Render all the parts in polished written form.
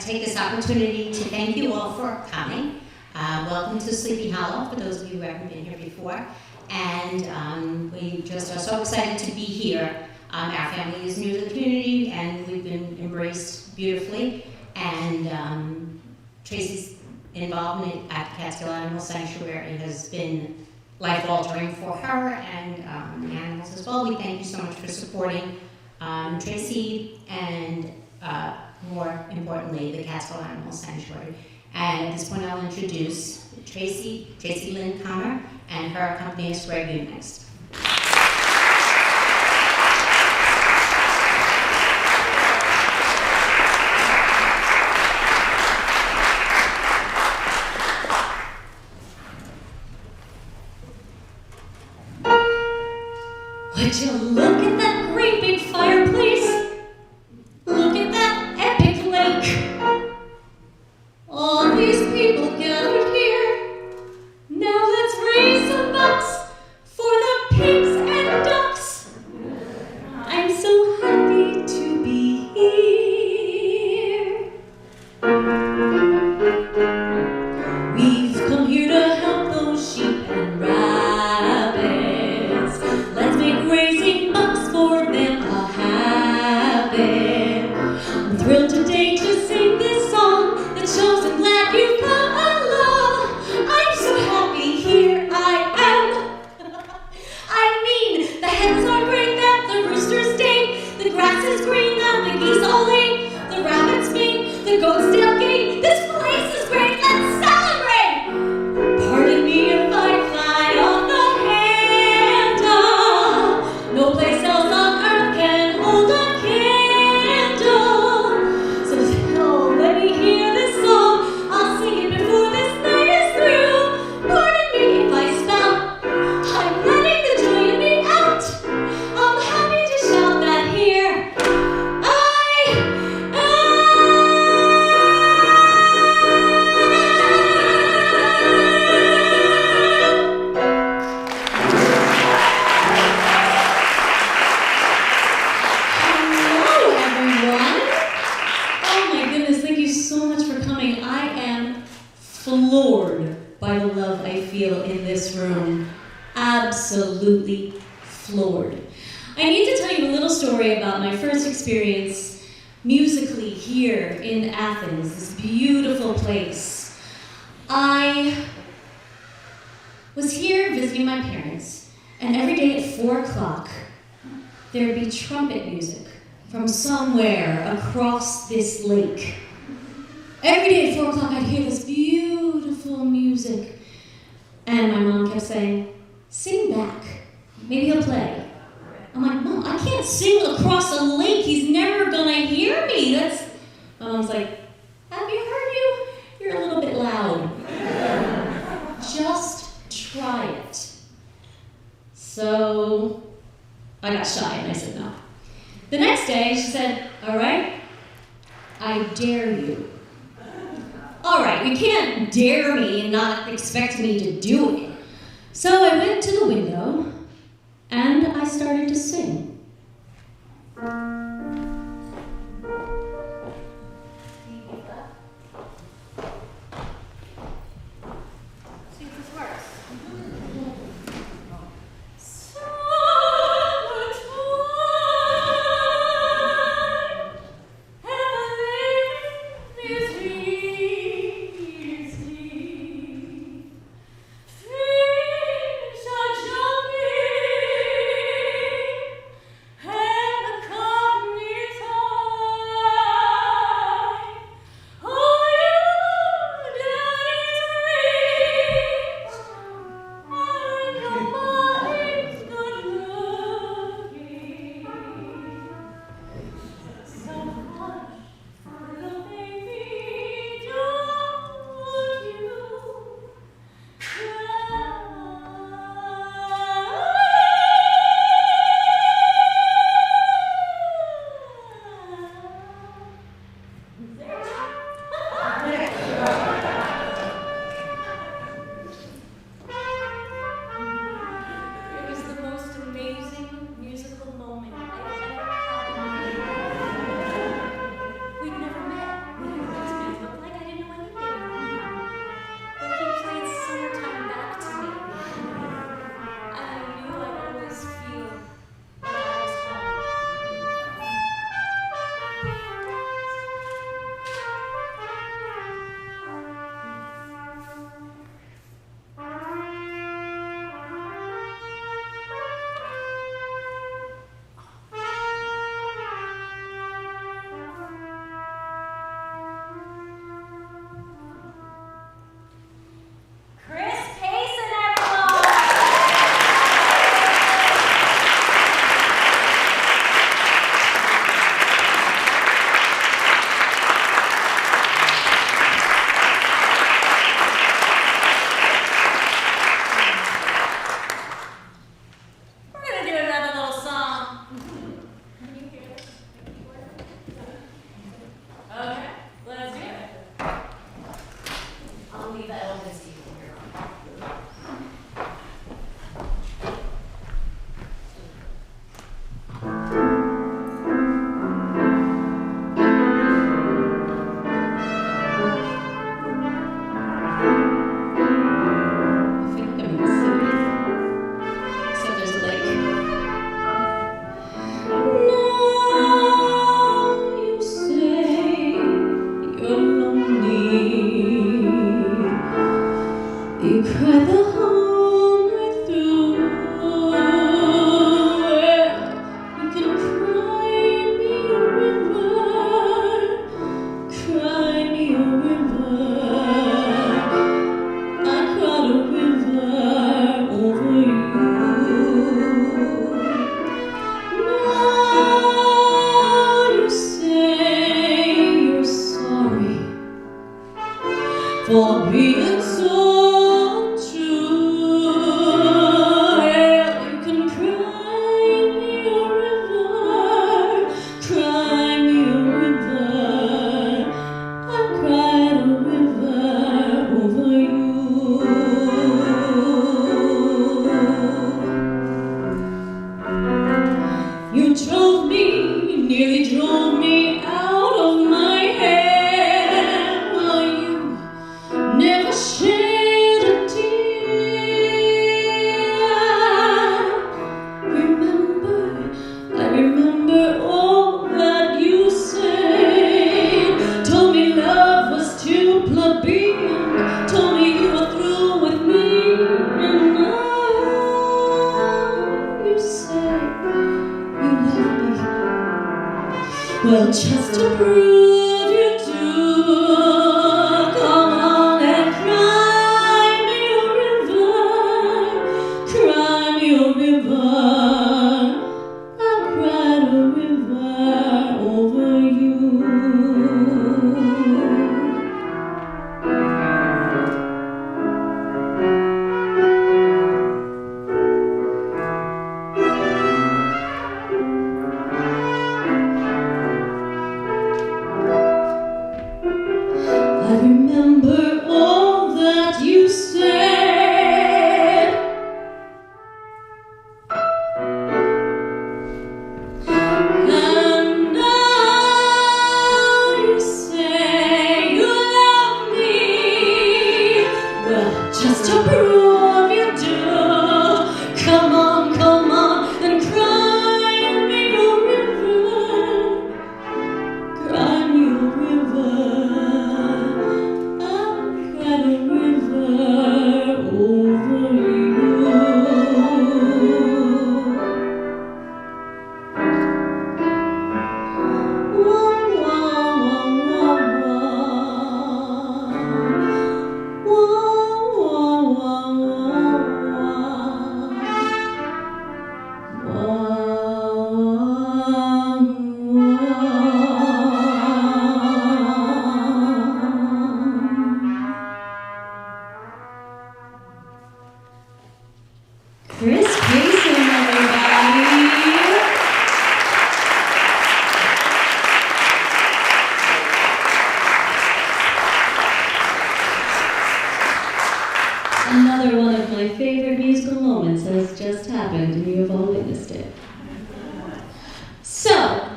take this opportunity to thank you all for coming. Welcome to Sleepy Hollow, for those of you who haven't been here before. And we just are so excited to be here. Our family is new to the community, and we've been embraced beautifully. And Tracy's involvement at the Catskill Animal Sanctuary has been life-altering for her and the animals as well. We thank you so much for supporting Tracy and, more importantly, the Catskill Animal Sanctuary. And at this point, I'll introduce Tracy Lynn Comer, and her accompanist, Greg Unangst. Would you look at that great big fireplace? Look at that epic lake. All these people gathered here. Now let's raise some bucks for the pigs and ducks. I'm so happy to be here. We've come here to help those sheep and rabbits. Let's make raising bucks for them a habit. I'm thrilled today to sing this song that shows I'm glad you've come along. I'm so happy here I am. I mean, the hens are great that the roosters ding, the grass is green that the geese all lay, the rabbits mean, the goats tailgate. This place is great, let's celebrate. Pardon me if I fly off the handle. No place else on earth can hold a candle. So let me hear this song. I'll sing it before this night is through. Pardon me if I spout. I'm letting the joy in me out. I'm happy to shout that here I am. Hello, everyone. Oh my goodness, thank you so much for coming. I am floored by by the love I feel in this room. Absolutely floored. I need to tell you a little story about my first experience musically here in Athens, this beautiful place. I was here visiting my parents, and every day at 4 o'clock, there'd be trumpet music from somewhere across this lake. Every day at 4 o'clock, I'd hear this beautiful music, and my mom kept saying, "Sing back, maybe he'll play." I'm like, "Mom, I can't sing across a lake. He's never gonna hear me." My mom's like, "Have you heard you? You're a little bit loud. Just try it." So I got shy and I said no. The next day she said, "All right, I dare you." All right, you can't dare me and not expect me to do it. So I went to the window and I started to sing. See if this works. For being so true, you can cry me a river, cry me a river. I cried a river over you. You drove me, nearly drove me out of my head. Never Well, just to prove you do, come on and cry me a river, cry me a river. I cried a river over you. I remember all that you said, and now you say you love me. Well, just to prove you do, come on, and cry me a river, cry me a river. Chris Jason, everybody. Another one of my favorite musical moments has just happened, and you have all witnessed it. So,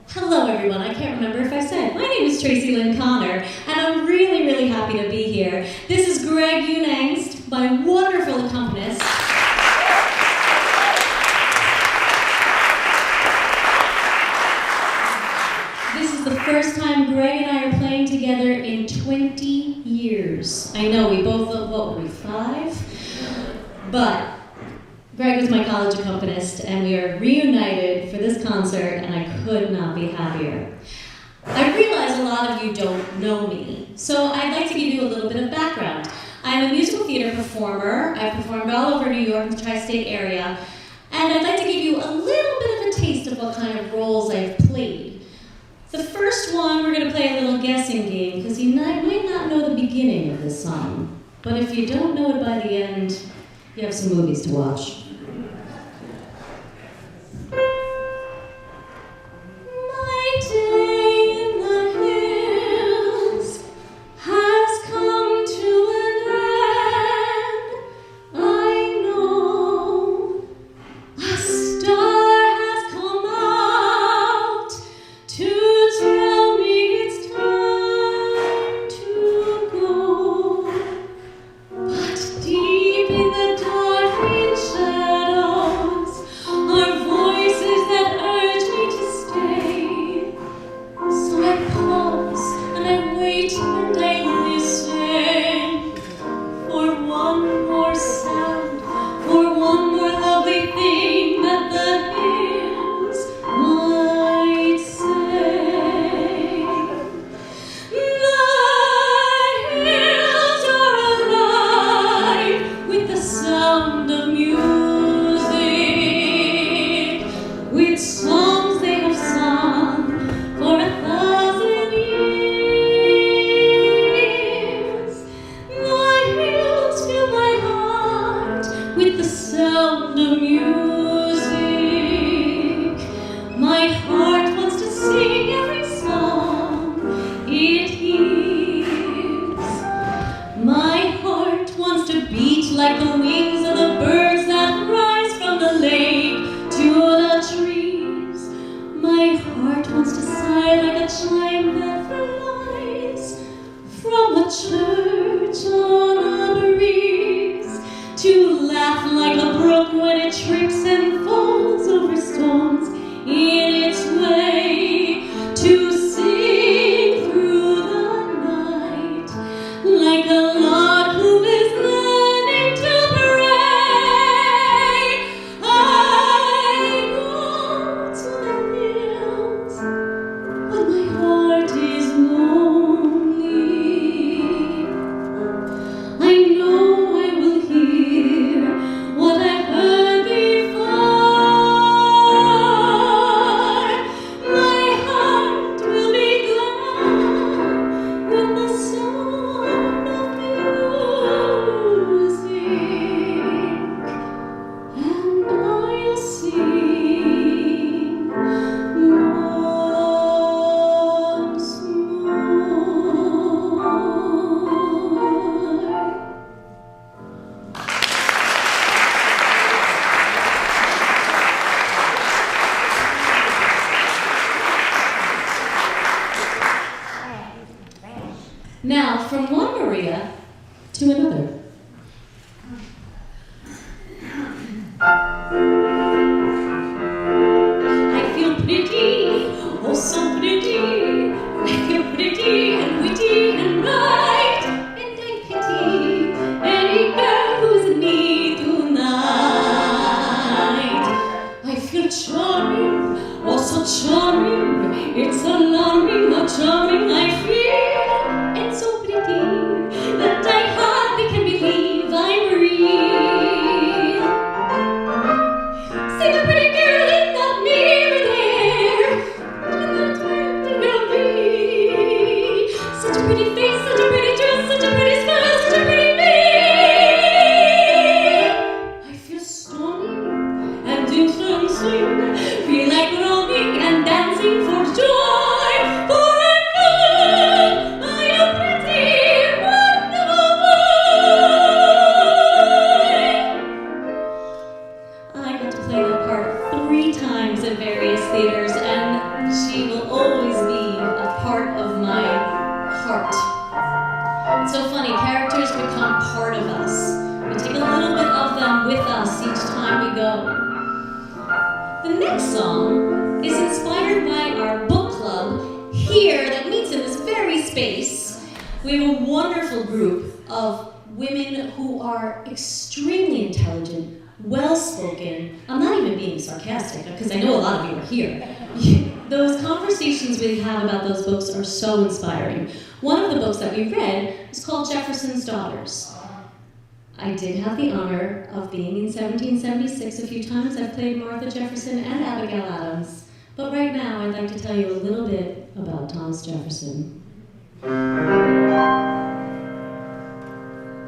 hello everyone. I can't remember if I said. My name is Tracy Lynn Connor, and I'm really, really happy to be here. This is Greg Unangst, my wonderful accompanist. This is the first time Greg and I are playing together in 20 years. I know, we both, what were we, 5? But Greg was my college accompanist, and we are reunited for this concert, and I could not be happier. I realize a lot of you don't know me, so I'd like to give you a little bit of background. I'm a musical theater performer. I've performed all over New York and the tri-state area, and I'd like to give you a little bit of a taste of what kind of roles I've played. The first one, we're going to play a little guessing game, because you might not know the beginning of this song. But if you don't know it by the end, you have some movies to watch. My day in the hills has come to an end. I know a star has come out to tell me it's time to go. But deep in the dark green shadows are voices that urge me to stay. So I pause and I wait and I listen for one more sound, for one more lovely thing that the hills might say. The hills are alive with the sound of music, with songs they have sung for 1,000 years. The hills fill my heart with the sound of music. My heart wants to sing every song it hears. My heart wants to beat like the wings of the birds that rise from the lake to the trees. My heart wants to sigh like a chime that flies from a church on a breeze, to laugh like a brook when it trips and falls over stones in its way, to sing through the night like a lark who is learning to pray. I go to the hills Now, from one Maria to another. I feel pretty, oh so pretty. I feel pretty and witty and bright, and I pity any girl who's in me tonight. I feel charming, oh so charming. It's alarming how charming I feel, and so pretty that I hardly can believe I'm real. See the pretty girl in the mirror there. Look at that girl be. Such a pretty face, such a pretty dress, such a pretty smile, such a pretty me. I feel stunning and entrancing, feel like running and dancing for joy, for I know I am pretty, wonderful boy. I got to play that part 3 times at various theaters, and she will always be a part of my heart. It's so funny, characters become part of us. We take a little bit of them with us each time we go. The next song is inspired by our book club here that meets in this very space. We have a wonderful group of women who are extremely intelligent, well-spoken. I'm not even being sarcastic because I know a lot of you are here. Those conversations we have about those books are so inspiring. One of the books that we read is called Jefferson's Daughters. I did have the honor of being in 1776 a few times. I've played Martha Jefferson and Abigail Adams. But right now, I'd like to tell you a little bit about Thomas Jefferson.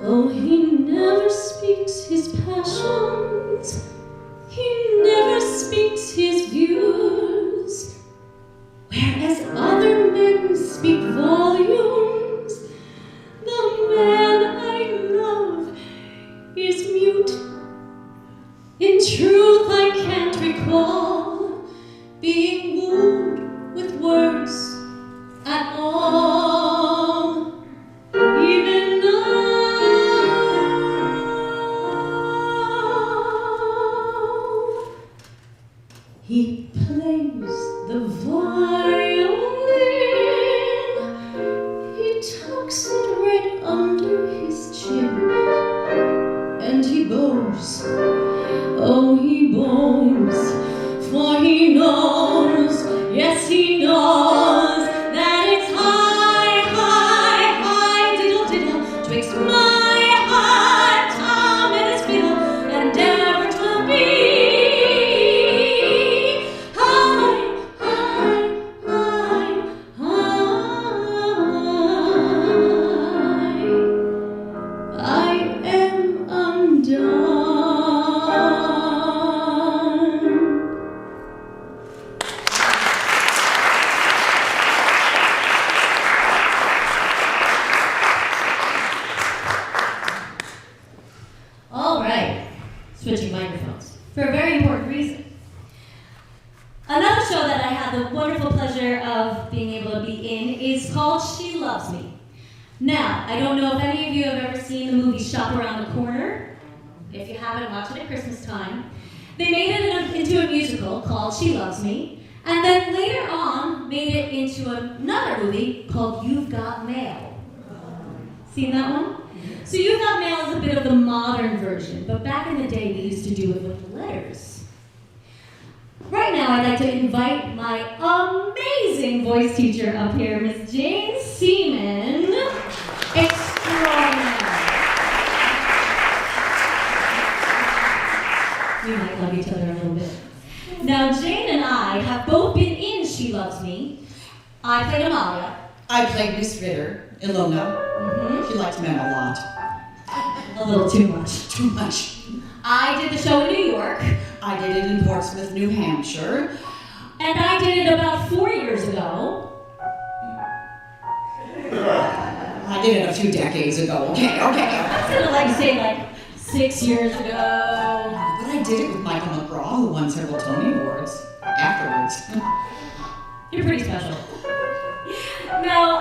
Oh, he never speaks his passions. He never speaks his views. Whereas other men speak volumes, the man I love is mute. In truth, I can't recall being wooed with words at all. Even now, he plays the violin. He tucks it right under his chin, and he bows. Oh, he bows, for he knows, yes, he knows that it's high, high, high, diddle, diddle, twixt my heart, Tom, and his fiddle, and ever 'twill be high, high, high, high. I am undone. All right, switching microphones for a very important reason. Another show that I have the wonderful pleasure of being able to be in is called She Loves Me. Now, I don't know if any of you have ever seen the movie Shop Around the Corner. If you haven't, watch it at Christmas time. They made it into a musical called She Loves Me, and then later on made it into another movie called You've Got Mail. Seen that one? So You've Got Mail is a bit of the modern version, but back in the day we used to do it with letters. Right now I'd like to invite my amazing voice teacher up here, Miss Jane Seaman. Extraordinary. We might love each other a little bit. Now Jane and I have both been in She Loves Me. I played Amalia. I played Miss Ritter, Ilona. She likes men a lot. A little too much. Too much. I did the show in New York. I did it in Portsmouth, New Hampshire. And I did it about 4 years ago. I did it a few decades ago. Okay. I was gonna like say like 6 years ago. But I did it with Michael McGraw, who won several Tony Awards afterwards. You're pretty special. Now,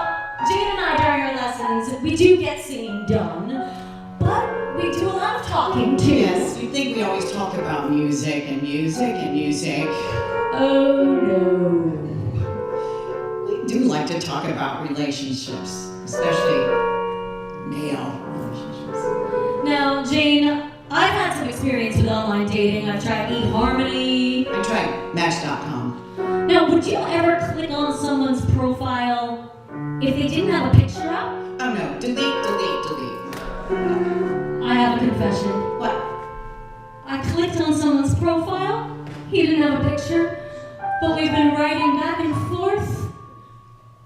Jane and I during our lessons we do get singing done, but we do a lot of talking too. Yes, you think we always talk about music and music and music. Oh no. We do like to talk about relationships, especially male relationships. Now, Jane, I've had some experience with online dating. I've tried eHarmony. I tried Match.com. Now, would you ever click on someone's profile if they didn't have a picture up? Oh no, delete. I have a confession. What? I clicked on someone's profile. He didn't have a picture, but we've been writing back and forth,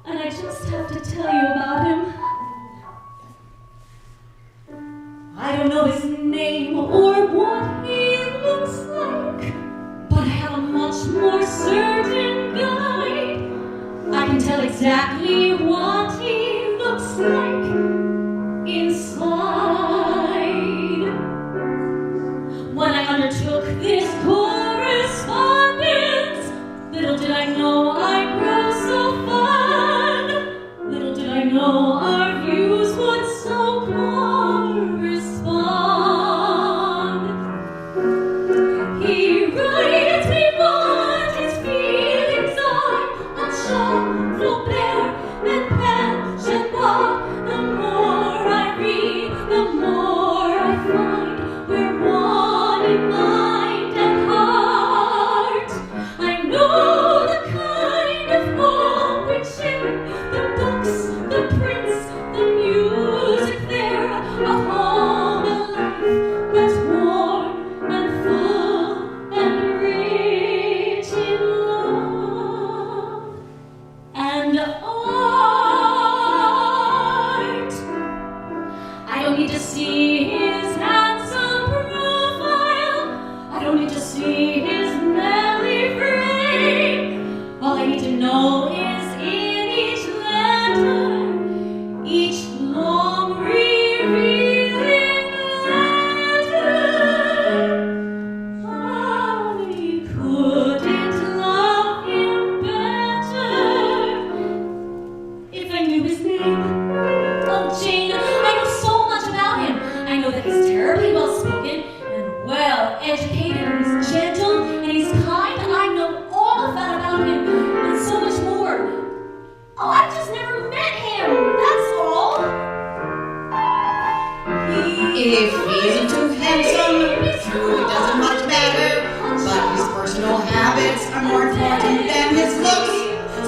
and I just have to tell you about him. I don't know his name or what he looks like, but I have a much more certain guide. I can tell exactly what he looks like inside. When I undertook this correspondence, little did I know I'd grow so fond. Little did I know our views would so correspond. He writes me what his feelings are on Shaw, Flaubert, and Pagebois. The more I read, the more I find we're one in mind and heart. I know the kind of home we share, the books, the prints, the music there, a home, a life that's warm and full and rich in love and art. I don't need to see his handsome profile. I don't need to see his manly frame. All I need to know is in each letter, each long revealing letter, I couldn't love him better if I knew his name. Oh, Jane, I know so much about him. I know that he's terribly well spoken and well educated, and he's gentle and he's kind. I know all of that about him and so much more. Oh, I've just never met him. That's all. If he isn't too handsome, truly doesn't much matter. But his personal habits are more important than his looks.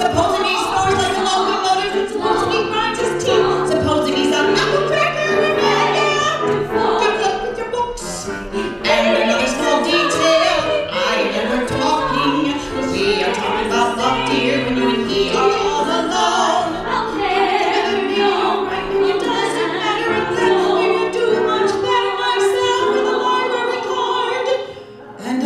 Supposing he snores like a locomotive, and supposing he grinds his teeth, supposing he's a knuckle cracker, good luck with your books. And another small detail, I know we're talking. We are talking about love, dear, when you and he are all alone. I'll never know. It doesn't matter if that we would do much better myself with a library card and a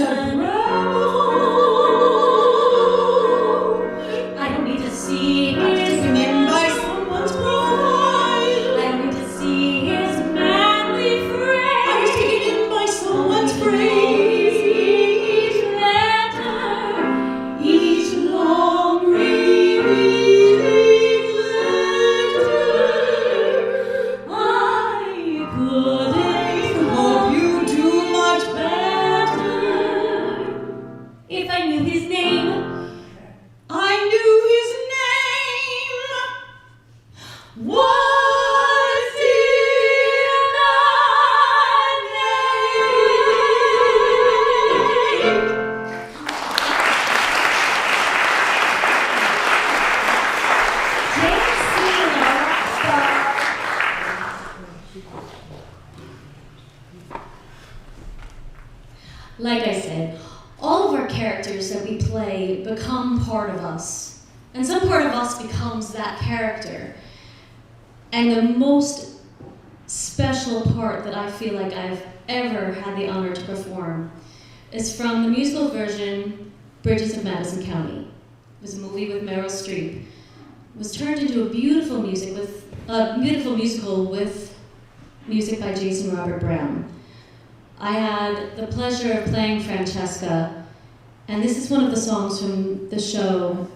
I don't need to see his taken in by someone's I pride. don't need to see his manly I was frame. taken in by someone's phrase. Each letter, each long revealing letter, I couldn't Hope you do much better if I knew his name. I knew his name was Like I said, all of our characters that we play become part of us. And some part of us becomes that character. And the most special part that I feel like I've ever had the honor to perform is from the musical version, Bridges of Madison County. It was a movie with Meryl Streep. It was turned into a beautiful musical with music by Jason Robert Brown. I had the pleasure of playing Francesca, and this is one of the songs from the show,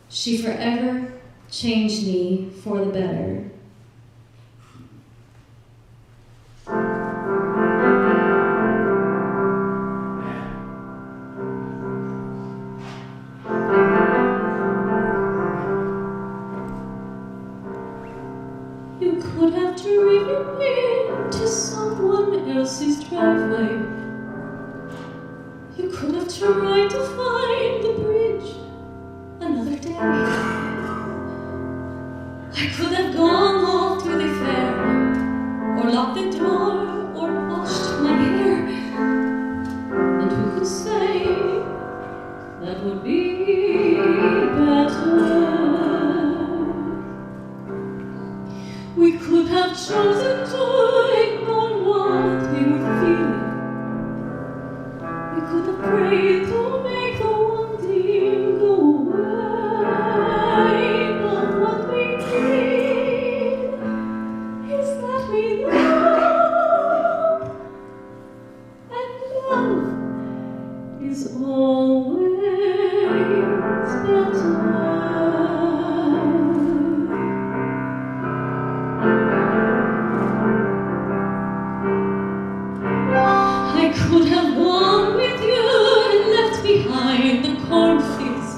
She Forever Changed Me for the Better. You could have driven into someone else's driveway. You could have tried to find the bridge another day. I could have gone off to the fair, or locked the door, or washed my hair. And who could say that would be better? We could have chosen to ignore what we were feeling. We could have prayed to make the one thing go away. But what we need is that we love, and love is always better. I could have gone with you and left behind the cornfields.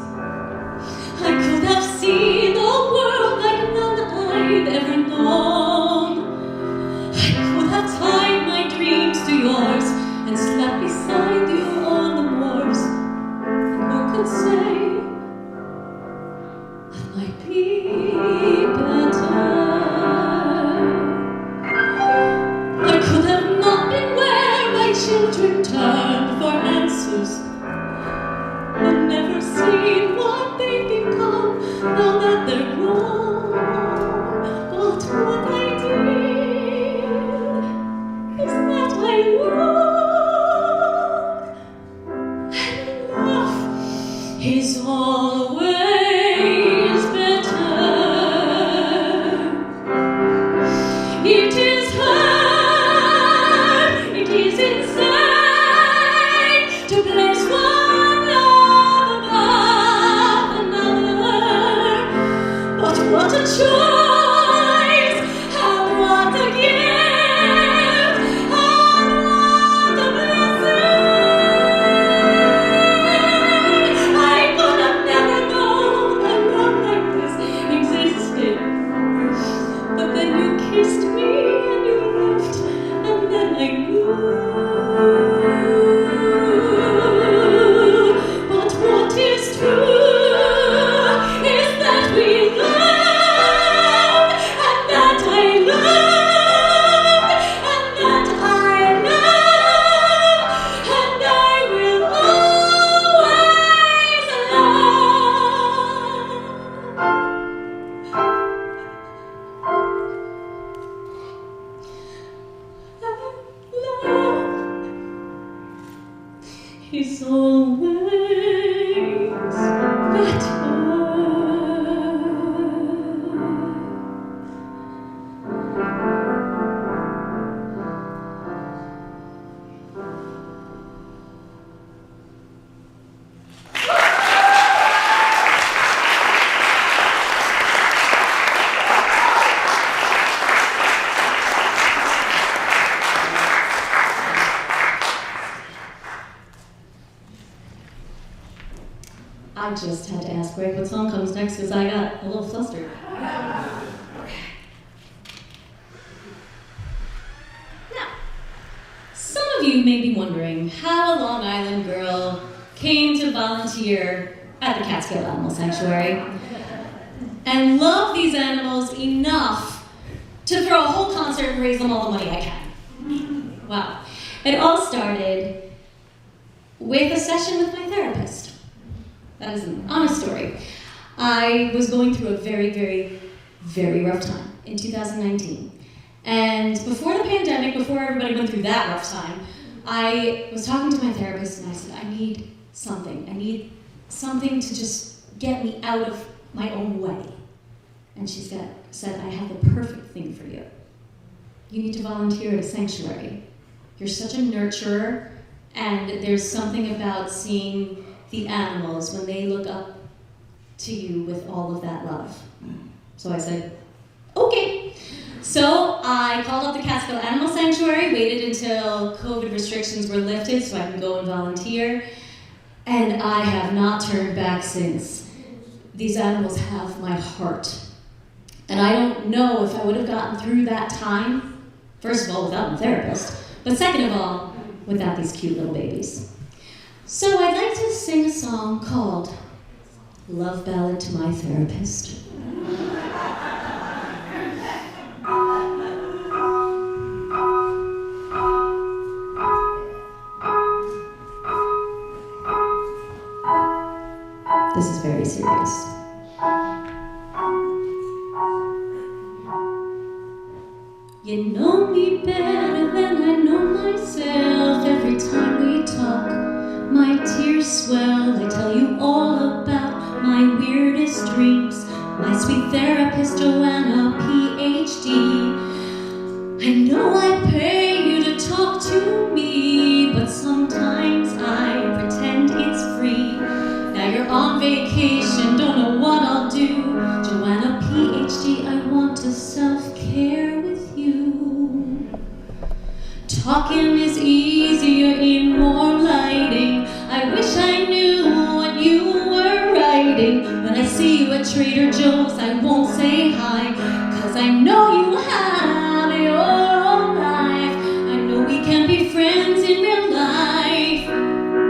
I could have seen the world like none I'd ever known. I could have tied my dreams to yours and slept beside you on the moors. And who could say that might be better? I could have not been where my children turned for answers, and never seen what they've become now that they're grown. But what I did is that I loved, and love is always better. It is hard, it is insane to place one love above another. But what a choice, and what a gift, and what a blessing. I could have never known a love like this existed. But then you kissed me and you left, and then I knew. But what is true is that we love, and that I love, and that I love, and I will always love. Is always better. I just had to ask Greg what song comes next because I got a little flustered. Now, some of you may be wondering how a Long Island girl came to volunteer at the Catskill Animal Sanctuary and love these animals enough to throw a whole concert and raise them all the money I can. Wow. It all started with a session with my therapist. That is an honest story. I was going through a very, very, very rough time in 2019. And before the pandemic, before everybody went through that rough time, I was talking to my therapist and I said, I need something. I need something to just get me out of my own way. And she said, I have the perfect thing for you. You need to volunteer at a sanctuary. You're such a nurturer, and there's something about seeing the animals when they look up to you with all of that love. So I said, okay. So I called up the Catskill Animal Sanctuary, waited until COVID restrictions were lifted so I could go and volunteer, and I have not turned back since. These animals have my heart. And I don't know if I would have gotten through that time, first of all, without a therapist, but second of all, without these cute little babies. So I'd like to sing a song called Love Ballad to My Therapist. This is very serious. You know me better than I know myself. Every time we talk, my tears swell. I tell you all about my weirdest dreams. My sweet therapist, Joanna, PhD. I know I pay you to talk to me, but sometimes I pretend it's free. Now you're on vacation, don't know what I'll do. Joanna, PhD, I want to self-care with you. Talking is easier in warm lighting. I wish I knew what you were writing. When I see you at Trader Joe's, I won't say hi, 'cause I know you have your own life. I know we can be friends in real life,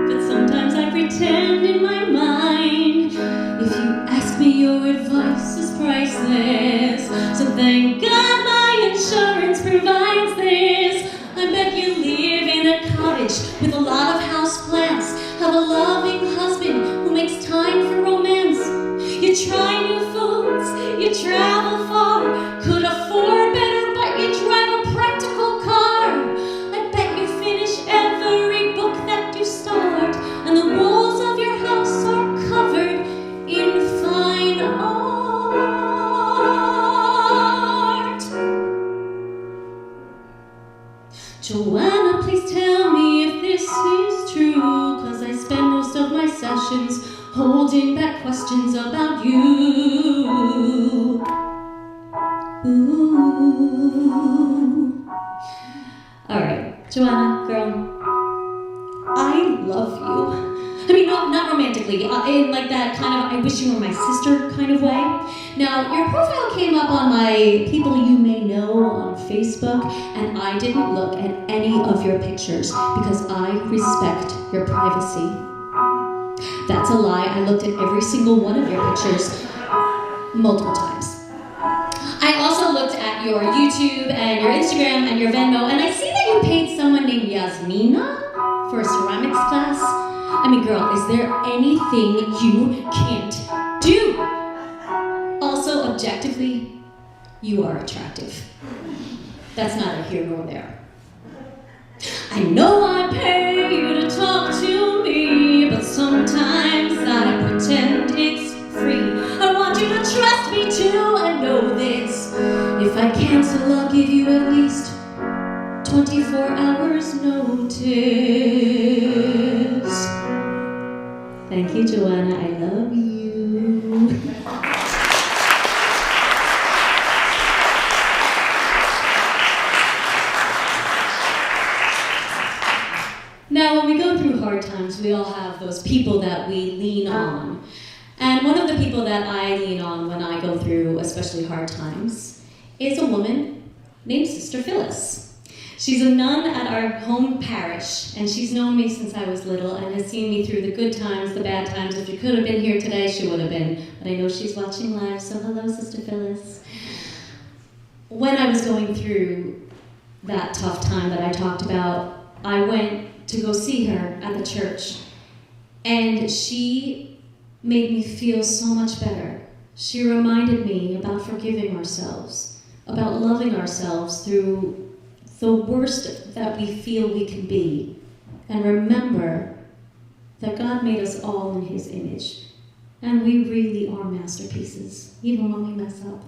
but sometimes I pretend in my mind. If you ask me, your advice is priceless. So thank God my insurance provides this. I bet you live in a cottage with a lot of houseplants. Have a loving husband who makes time for romance. You try new foods, you travel far. Could afford better, but you drive a practical car. I bet you finish every book that you start, and the walls of your house are covered in fine art. Joanna, please tell me if this is true, 'cause I spend most of my sessions holding back questions about you. Ooh. All right, Joanna, girl, I love you. I mean, not romantically, in like that kind of I wish you were my sister kind of way. Now, your profile came up on my People You May Know on Facebook, and I didn't look at any of your pictures because I respect your privacy. That's a lie. I looked at every single one of your pictures multiple times. I also looked at your YouTube and your Instagram and your Venmo, and I see that you paid someone named Yasmina for a ceramics class. I mean, girl, is there anything you can't do? Also, objectively, you are attractive. That's neither here nor there. I know I pay you to talk to me, but sometimes I pretend it's free. I want you to trust me too, and know this. If I cancel, I'll give you at least 24 hours notice. Thank you, Joanna. I love you. Now, when we go through hard times, we all have those people that we lean on. And one of the people that I lean on when I go through especially hard times is a woman named Sister Phyllis. She's a nun at our home parish, and she's known me since I was little and has seen me through the good times, the bad times. If she could have been here today, she would have been. But I know she's watching live, so hello, Sister Phyllis. When I was going through that tough time that I talked about, I went to go see her at the church, and she made me feel so much better. She reminded me about forgiving ourselves, about loving ourselves through the worst that we feel we can be, and remember that God made us all in His image, and we really are masterpieces, even when we mess up.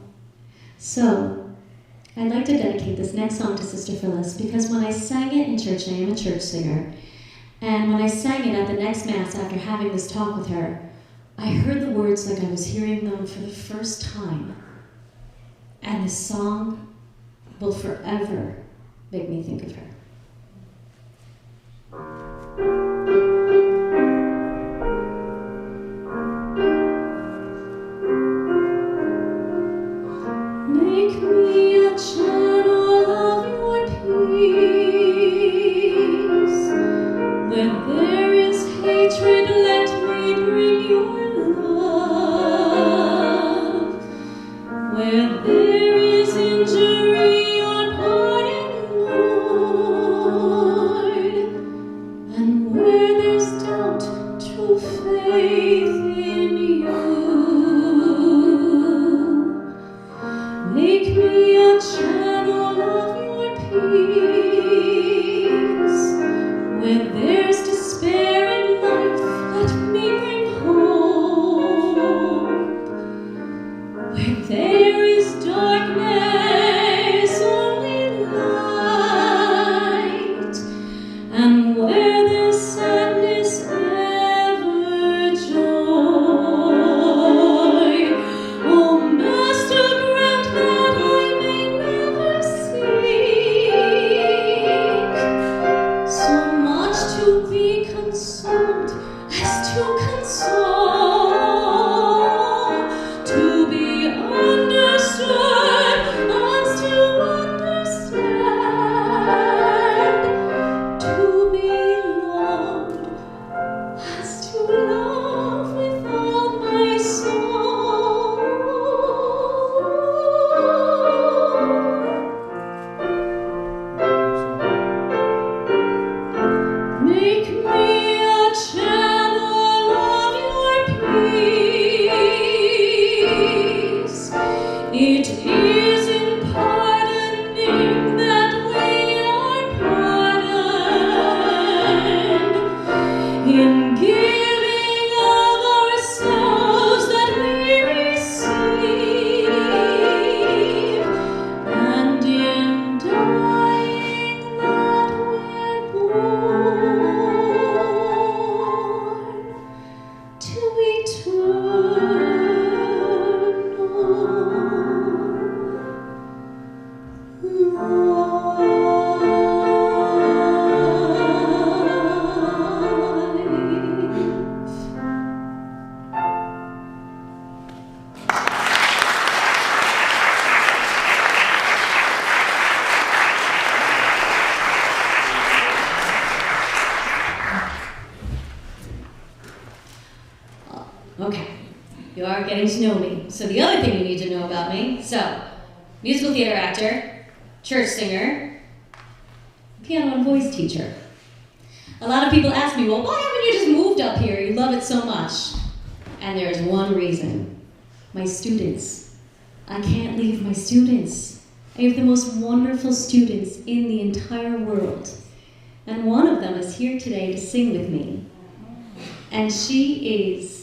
So, I'd like to dedicate this next song to Sister Phyllis, because when I sang it in church, I am a church singer, and when I sang it at the next Mass after having this talk with her, I heard the words like I was hearing them for the first time. And this song will forever make me think of her. Make me a channel of your peace. When there's despair in life, let me bring hope. Where there is darkness, only light. And where there's sadness, ever joy. Oh, Master, grant that I may never seek so much to be consumed as to console, to be understood as to understand, to be loved as to love with all my soul. Make me a channel of your peace. It is in pardoning that we are pardoned, in giving of ourselves that we receive, and in dying that we're born to Okay, you are getting to know me. So the other thing you need to know about me, musical theater actor, church singer, piano and voice teacher. A lot of people ask me, well, why haven't you just moved up here? You love it so much. And there's one reason. My students. I can't leave my students. I have the most wonderful students in the entire world. And one of them is here today to sing with me. And she is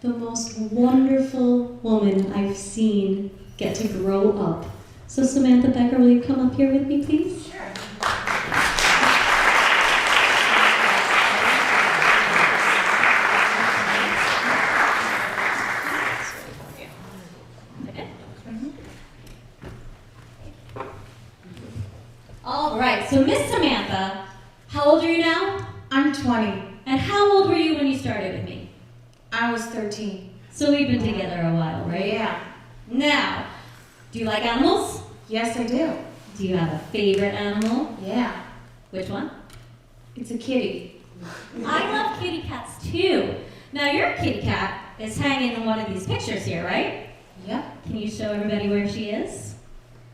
the most wonderful woman I've seen get to grow up. So Samantha Becker, will you come up here with me, please? Sure. All right, so Miss Samantha, how old are you now? I'm 20. And how old were you when you started with me? I was 13. So we've been together a while, right? Yeah. Now, do you like animals? Yes, I do. Do you have a favorite animal? Yeah. Which one? It's a kitty. I love kitty cats too. Now your kitty cat is hanging in one of these pictures here, right? Yep. Can you show everybody where she is?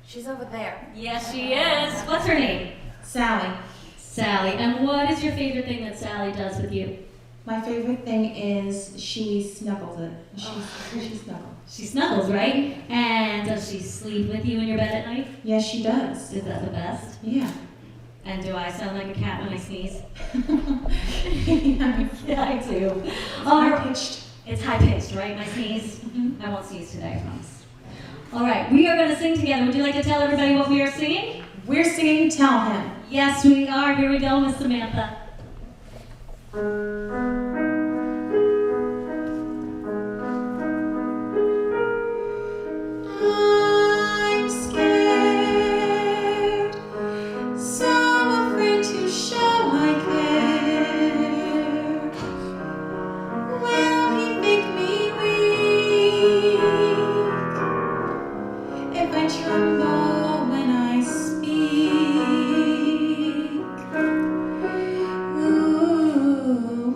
She's over there. Yes, she is. What's her name? Sally. Sally. And what is your favorite thing that Sally does with you? My favorite thing is she snuggles it. She snuggles. She snuggles, right? And does she sleep with you in your bed at night? Yes, she does. Is that the best? Yeah. And do I sound like a cat when I sneeze? Yeah. Yeah, I do. High-pitched. It's high-pitched, right, my sneeze? I won't sneeze today, I promise. All right, we are going to sing together. Would you like to tell everybody what we are singing? We're singing Tell Him. Yes, we are. Here we go, Miss Samantha. I'm scared, so afraid to show I care. Will he make me weak if I tremble when I speak? Ooh,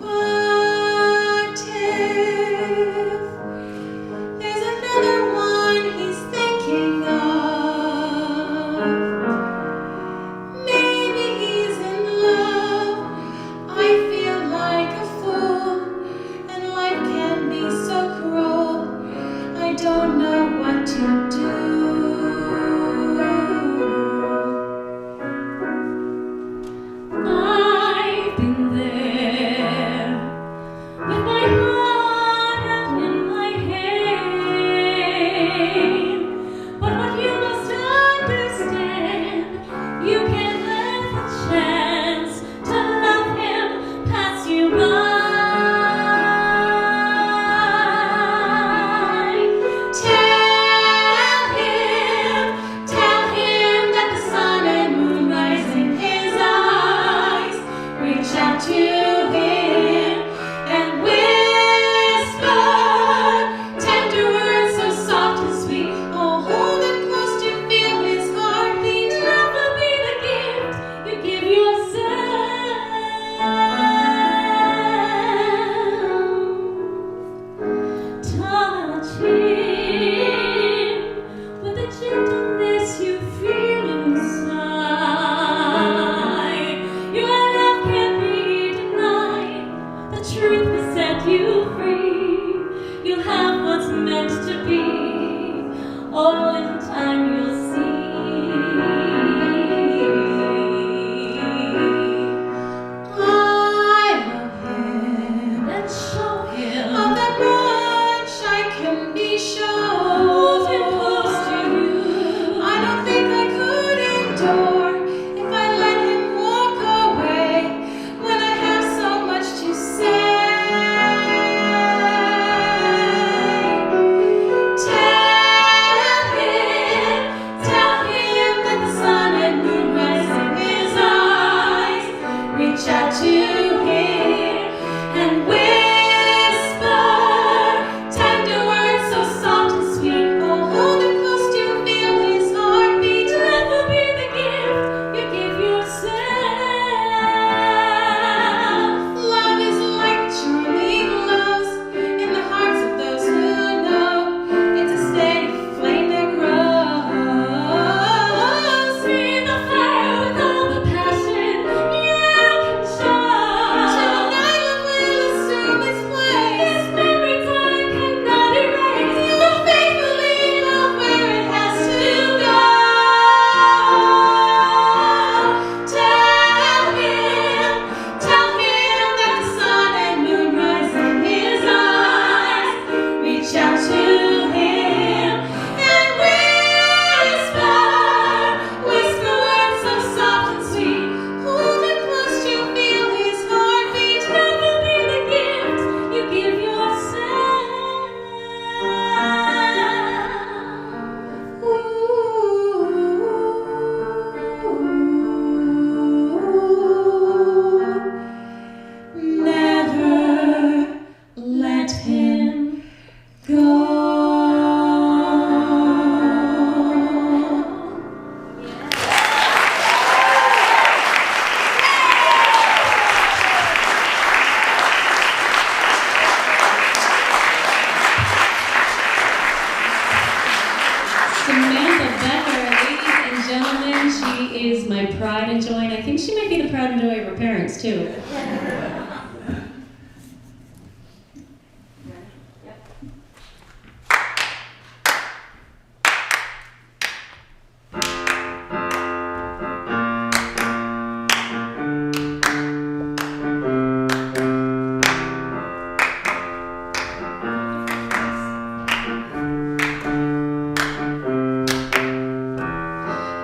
is my pride and joy, and I think she might be the pride and joy of her parents, too.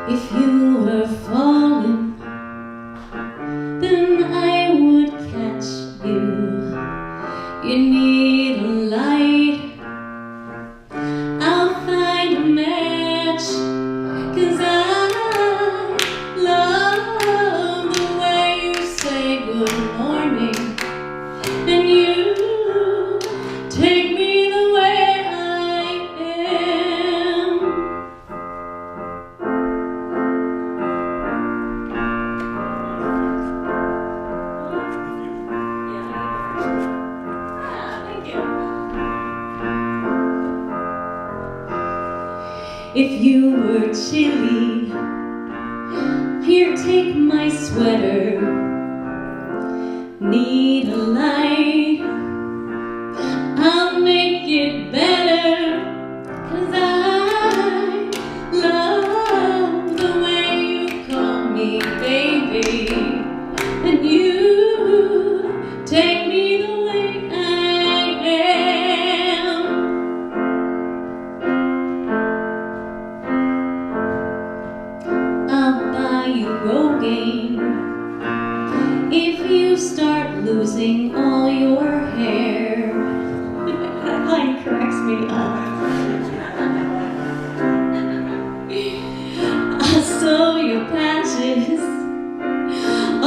If you were falling, then I would catch you. You need a light, I'll find a match, 'cause I love the way you say good morning, and you take me the way I am. If you were chilly, here, take my sweater. Need a light, I'll make it better, 'cause I love the way you call me baby, and you take me the way I am. I'll buy you Rogaine if you start losing all your hair. That line cracks me up. I'll sew your patches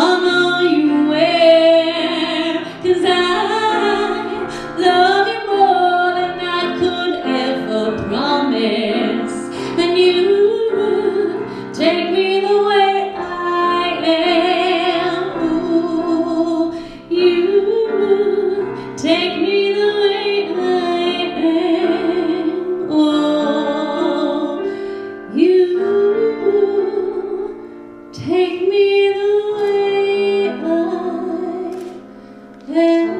on all you wear, 'cause I love you more than I could ever promise, and you take me the way I am. Ooh, you take me the way I am. Oh, you take me the way I am.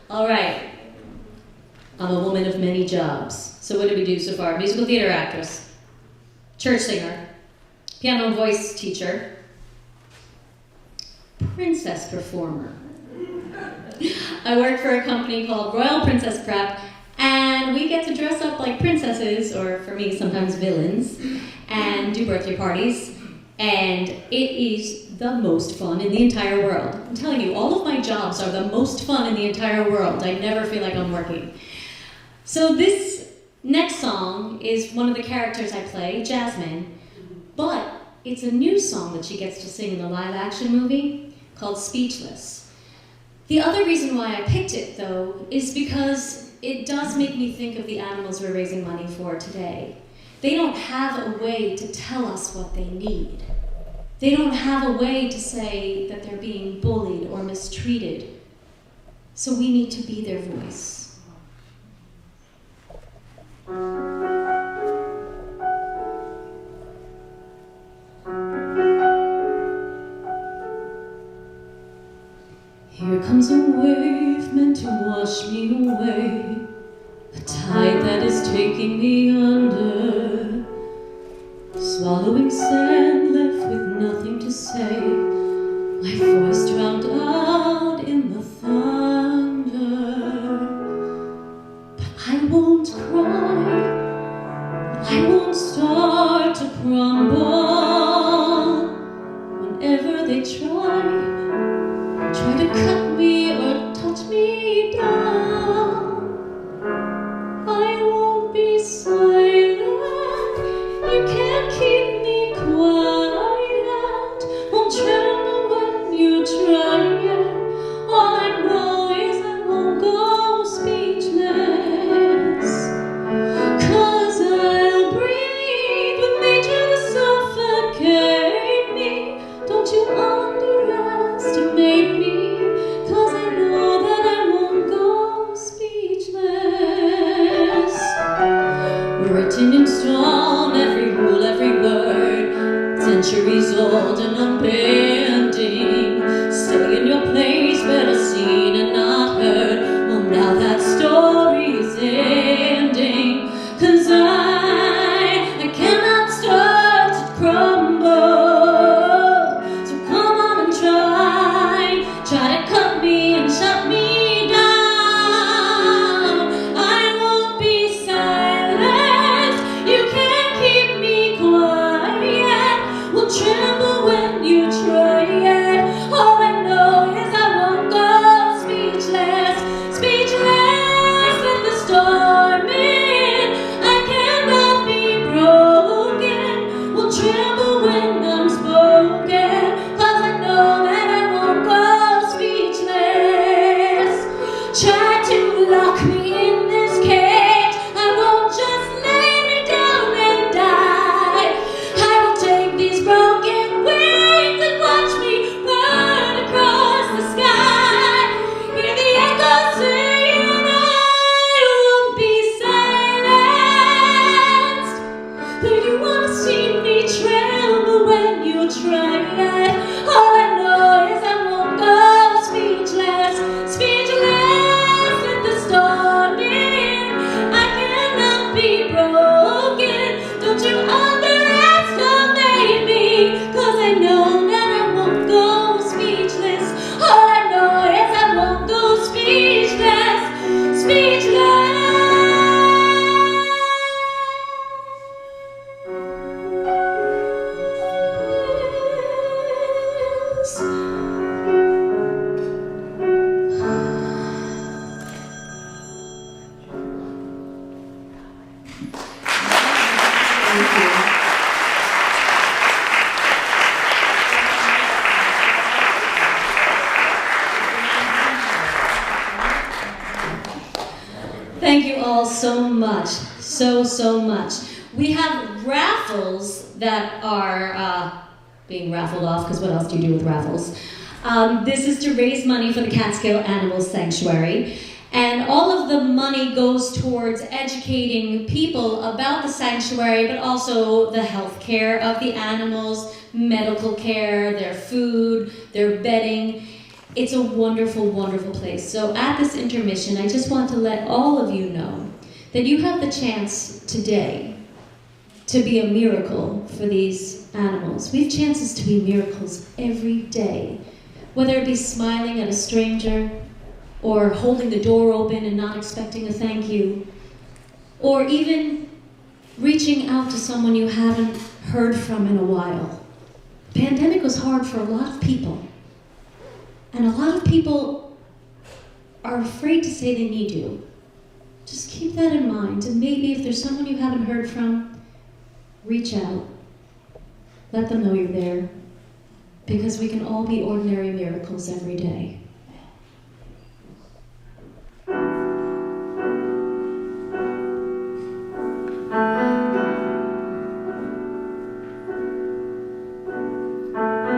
All right. I'm a woman of many jobs. So what did we do so far? Musical theater actress, church singer, piano and voice teacher, princess performer. I work for a company called Royal Princess Prep, and we get to dress up like princesses, or for me, sometimes villains, and do birthday parties. And it is the most fun in the entire world. I'm telling you, all of my jobs are the most fun in the entire world. I never feel like I'm working. So this next song is one of the characters I play, Jasmine, but it's a new song that she gets to sing in the live-action movie called Speechless. The other reason why I picked it, though, is because it does make me think of the animals we're raising money for today. They don't have a way to tell us what they need. They don't have a way to say that they're being bullied or mistreated. So we need to be their voice. Here comes a wave meant to wash me away, a tide that is taking me under, swallowing sand left with nothing to say, my voice drowned out in the thunder. But I won't cry, I won't start to crumble. Whenever they try to cut me or touch me down, I won't be silent, you can't keep me quiet. centuries old and unbending. Stay in your place, better seen and not heard. Well, now that story is ending, 'cause I cannot start to crumble. So come on and try to cut me and shut me down. I won't be silent, you can't keep me quiet. Will tremble when you try it. All I know is I won't go speechless, speechless at the storm in. I cannot be broken, will tremble when I'm spoken, 'cause I know that I won't go speechless. Try to lock me in this cage, I won't just lay me down and die. I will take these broken wings and watch me run across the sky. Hear the echoes saying I won't be silenced. Though you wanna see me tremble when you try it. All I know is I won't go speechless, speechless at the storm in. I cannot be broken, don't you underestimate me, 'cause I know that I won't go speechless. All I know is I won't go speechless, speechless. Thank you all so much, so much. We have raffles that are being raffled off, because what else do you do with raffles? This is to raise money for the Catskill Animal Sanctuary, and all of the money goes towards educating people about the sanctuary, but also the health care of the animals, medical care, their food, their bedding. It's a wonderful, wonderful place. So at this intermission, I just want to let all of you know that you have the chance today to be a miracle for these animals. We have chances to be miracles every day, whether it be smiling at a stranger, or holding the door open and not expecting a thank you, or even reaching out to someone you haven't heard from in a while. The pandemic was hard for a lot of people. And a lot of people are afraid to say they need you. Just keep that in mind, and maybe if there's someone you haven't heard from, reach out. Let them know you're there, because we can all be ordinary miracles every day.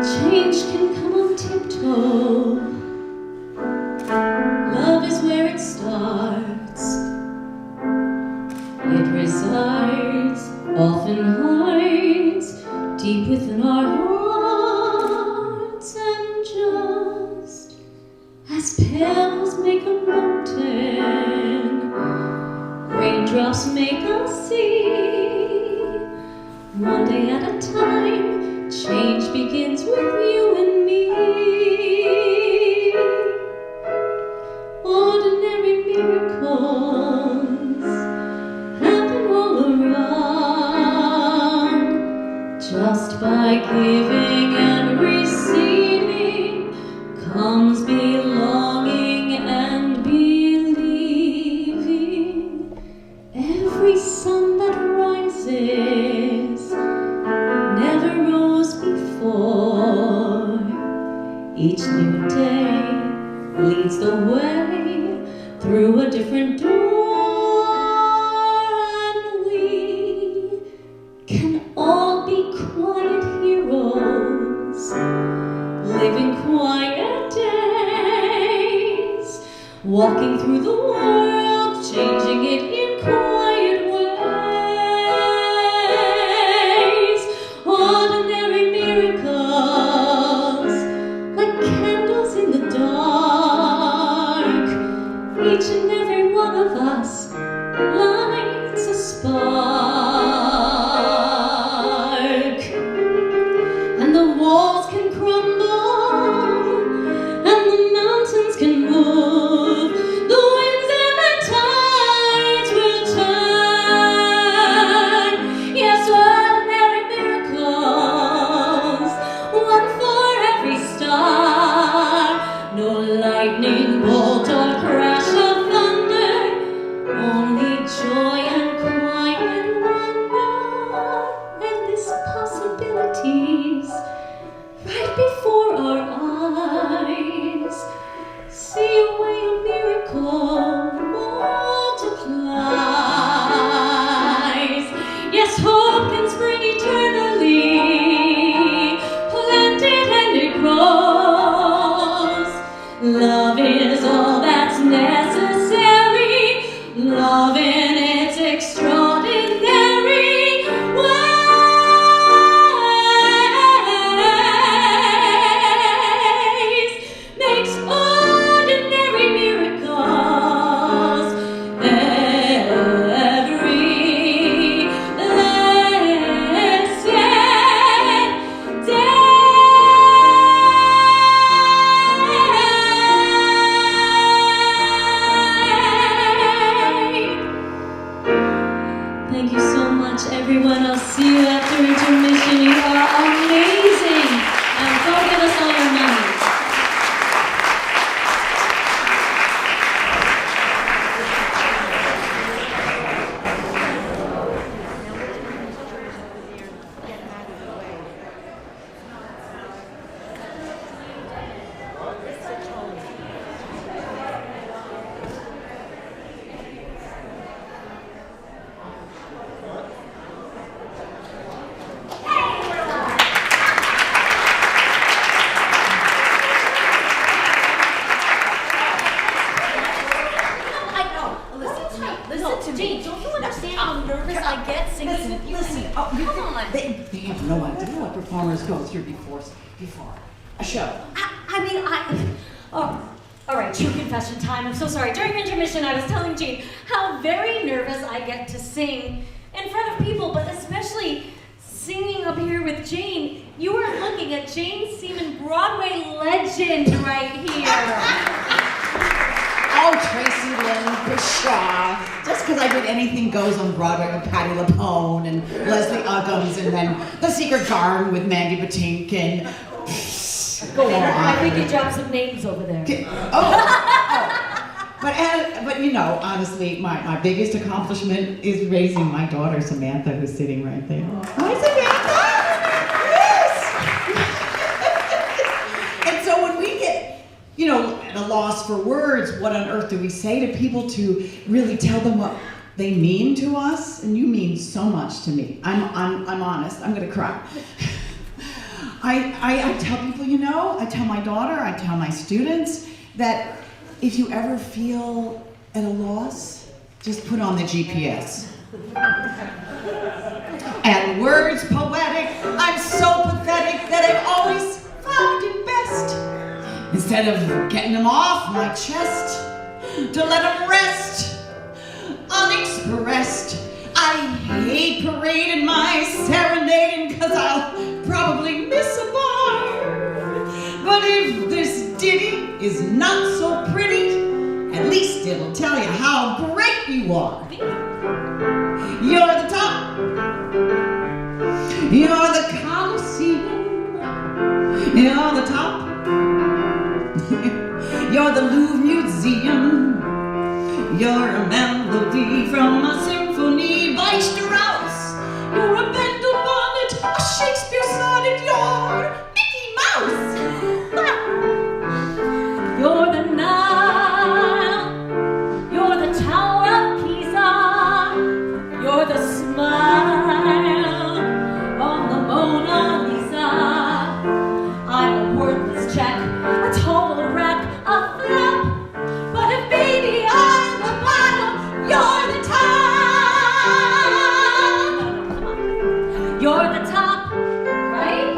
Change can come on tiptoe. Love is where it starts. It resides, often hides, deep within our hearts. And just as petals make a mountain, raindrops make us see. One day at a time, change begins with you and me. Ordinary miracles happen all around. Just by giving and receiving comes belonging and believing. Every sun that rises never rose before. Each new day leads the way through a different door, and we can all be quiet heroes, living quiet days, walking through the world, changing it in quiet ways. Ordinary miracles performers go through before a show. Oh, all right, true confession time. I'm so sorry. During intermission, I was telling Jane how very nervous I get to sing in front of people, but especially singing up here with Jane. You are looking at Jane Seaman, Broadway legend right here. Oh, Tracy Lynn Pshaw. Just because I did Anything Goes on Broadway with Patti LuPone and Leslie Uggams, and then The Secret Garden with Mandy Patinkin, and go on. I think you dropped some names over there. But you know, honestly, my biggest accomplishment is raising my daughter Samantha, who's sitting right there. Hi, Samantha! Yes! And so when we get, at a loss for words, what on earth do we say to people to really tell them what they mean to us? And you mean so much to me. I'm honest. I'm gonna cry. I tell people, I tell my daughter, I tell my students that if you ever feel at a loss, just put on the GPS. And words poetic, I'm so pathetic that I've always found it best, instead of getting them off my chest, to let them rest unexpressed. I hate parading my serenading, 'cause I'll probably miss a bar. But if this ditty is not so pretty, at least it'll tell you how great you are. You're the top. You're the Colosseum. You're the top. You're the Louvre Museum. You're a melody from a symphony by Strauss. You're a Bendel bonnet, a Shakespeare sonnet. You're Mickey Mouse. You're the Nile. You're the Tower of Pisa. You're the smile on the Mona Lisa. I'm a worthless check, a total wreck, a flop. But if baby I'm the bottom, you're the top. No, come on. You're the top, right?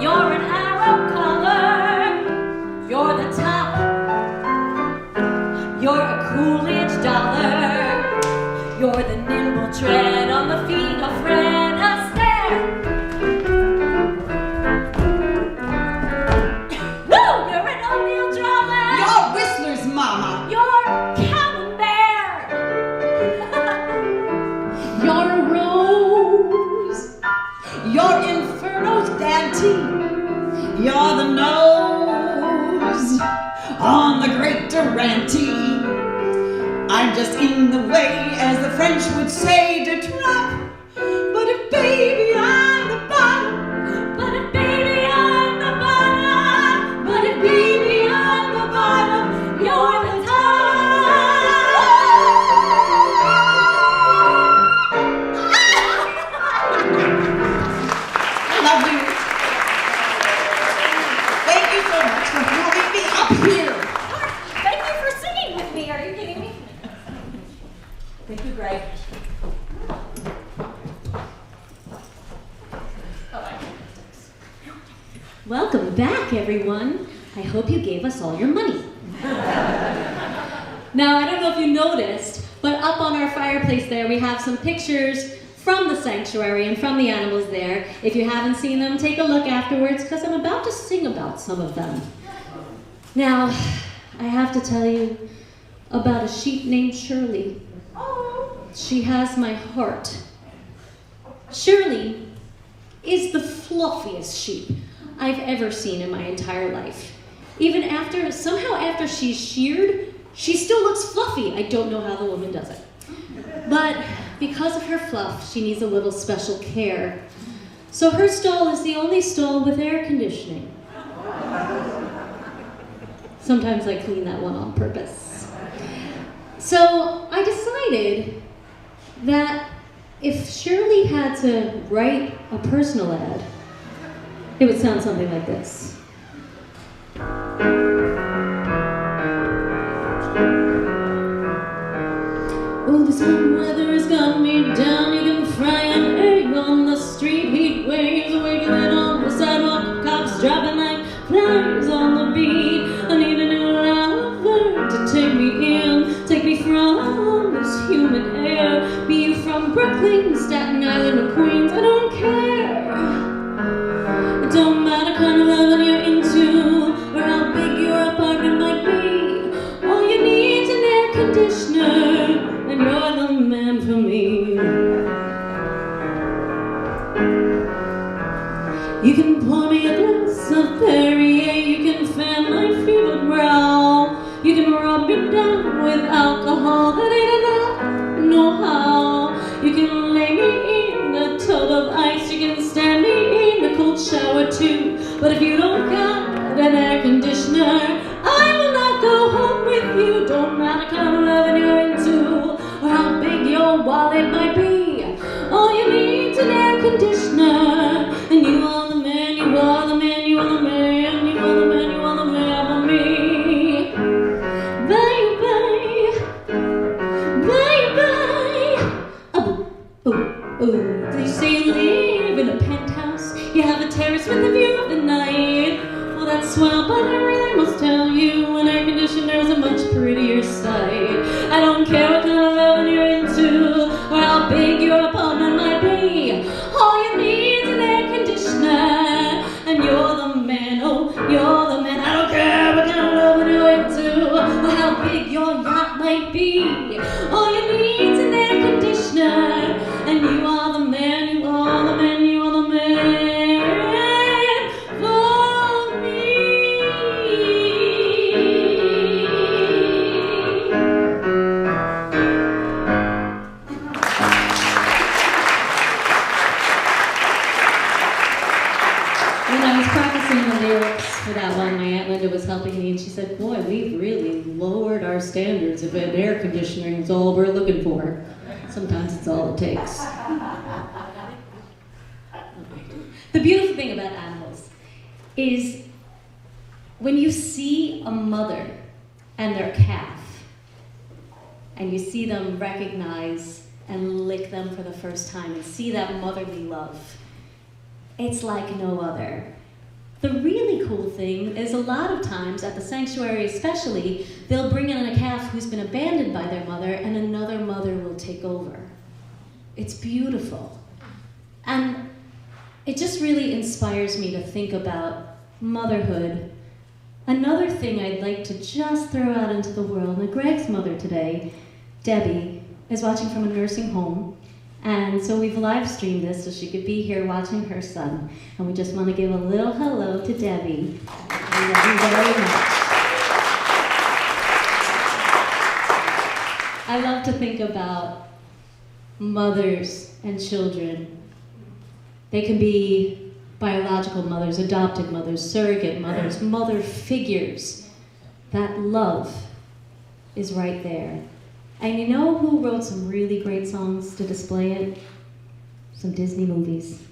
You're an arrow color. You're the top. You're a Coolidge dollar. You're the nimble tread on the feet of Fred Astaire. Woo! You're an O'Neill drama. You're Whistler's mama. You're Camembert. You're a rose. You're Inferno's Dante. You're the nose on the great Durante. I'm just in the way, as the French would say, de trop. But if baby I'm the bottom, But if baby I'm the bottom, but if baby I'm the bottom, you're the I love you. Thank you so much for having me up here. Thank you for singing with me. Are you kidding me? Thank you, Greg. Welcome back, everyone. I hope you gave us all your money. Now, I don't know if you noticed, but up on our fireplace there, we have some pictures from the sanctuary and from the animals there. If you haven't seen them, take a look afterwards, because I'm about to sing about some of them. Now, I have to tell you about a sheep named Shirley. She has my heart. Shirley is the fluffiest sheep I've ever seen in my entire life. Even somehow after she's sheared, she still looks fluffy. I don't know how the woman does it. But because of her fluff, she needs a little special care. So her stall is the only stall with air conditioning. Sometimes I clean that one on purpose. So I decided that if Shirley had to write a personal ad, it would sound something like this. Oh, this hot weather has got me down. You can fry an egg on the street. Heat waves wiggling on Don't matter kind of loving you're into, or how big your apartment might be. All you need's an air conditioner, and you're the man for me. You can pour me a glass of Perrier, you can fan my fevered brow, you can rub me down with alcohol, that ain't enough, no how. You can lay me in a tub of ice, you can stand me in the cold shower too. But if you don't got an air conditioner, I will not go home with you. Don't matter kind of loving you're into, or how big your wallet might be. All you need's an air conditioner, and you are the man, you are the man, you are the man, you are the man, you are the man for me. Baby, baby. Oh, you say you live in a penthouse, you have a terrace with a view of the night. Well, that's swell, but I really must tell you, an air conditioner's a much prettier sight. I don't care what kind of loving you're into, or how big your apartment might be. All you need's an air conditioner, and you're the man, oh, you're the man. I don't care what kind of loving you're into, or how big your yacht might be. All you need's an air conditioner, and you are the man, you are the man, you are the man for me. When I was practicing the lyrics for that one, my Aunt Linda was helping me, and she said, boy, we've really lowered our standards if an air conditioning is all we're looking for. Sometimes it's all it takes. The beautiful thing about animals is when you see a mother and their calf, and you see them recognize and lick them for the first time and see that motherly love, it's like no other. The really cool thing is a lot of times at the sanctuary especially, they'll bring in a calf who's been abandoned by their mother and another mother will take over. It's beautiful. And it just really inspires me to think about motherhood. Another thing I'd like to just throw out into the world, now Greg's mother today, Debbie, is watching from a nursing home. And so we've live streamed this so she could be here watching her son. And we just want to give a little hello to Debbie. We love you very much. I love to think about mothers and children. They can be biological mothers, adopted mothers, surrogate mothers, mother figures. That love is right there. And you know who wrote some really great songs to display it? Some Disney movies.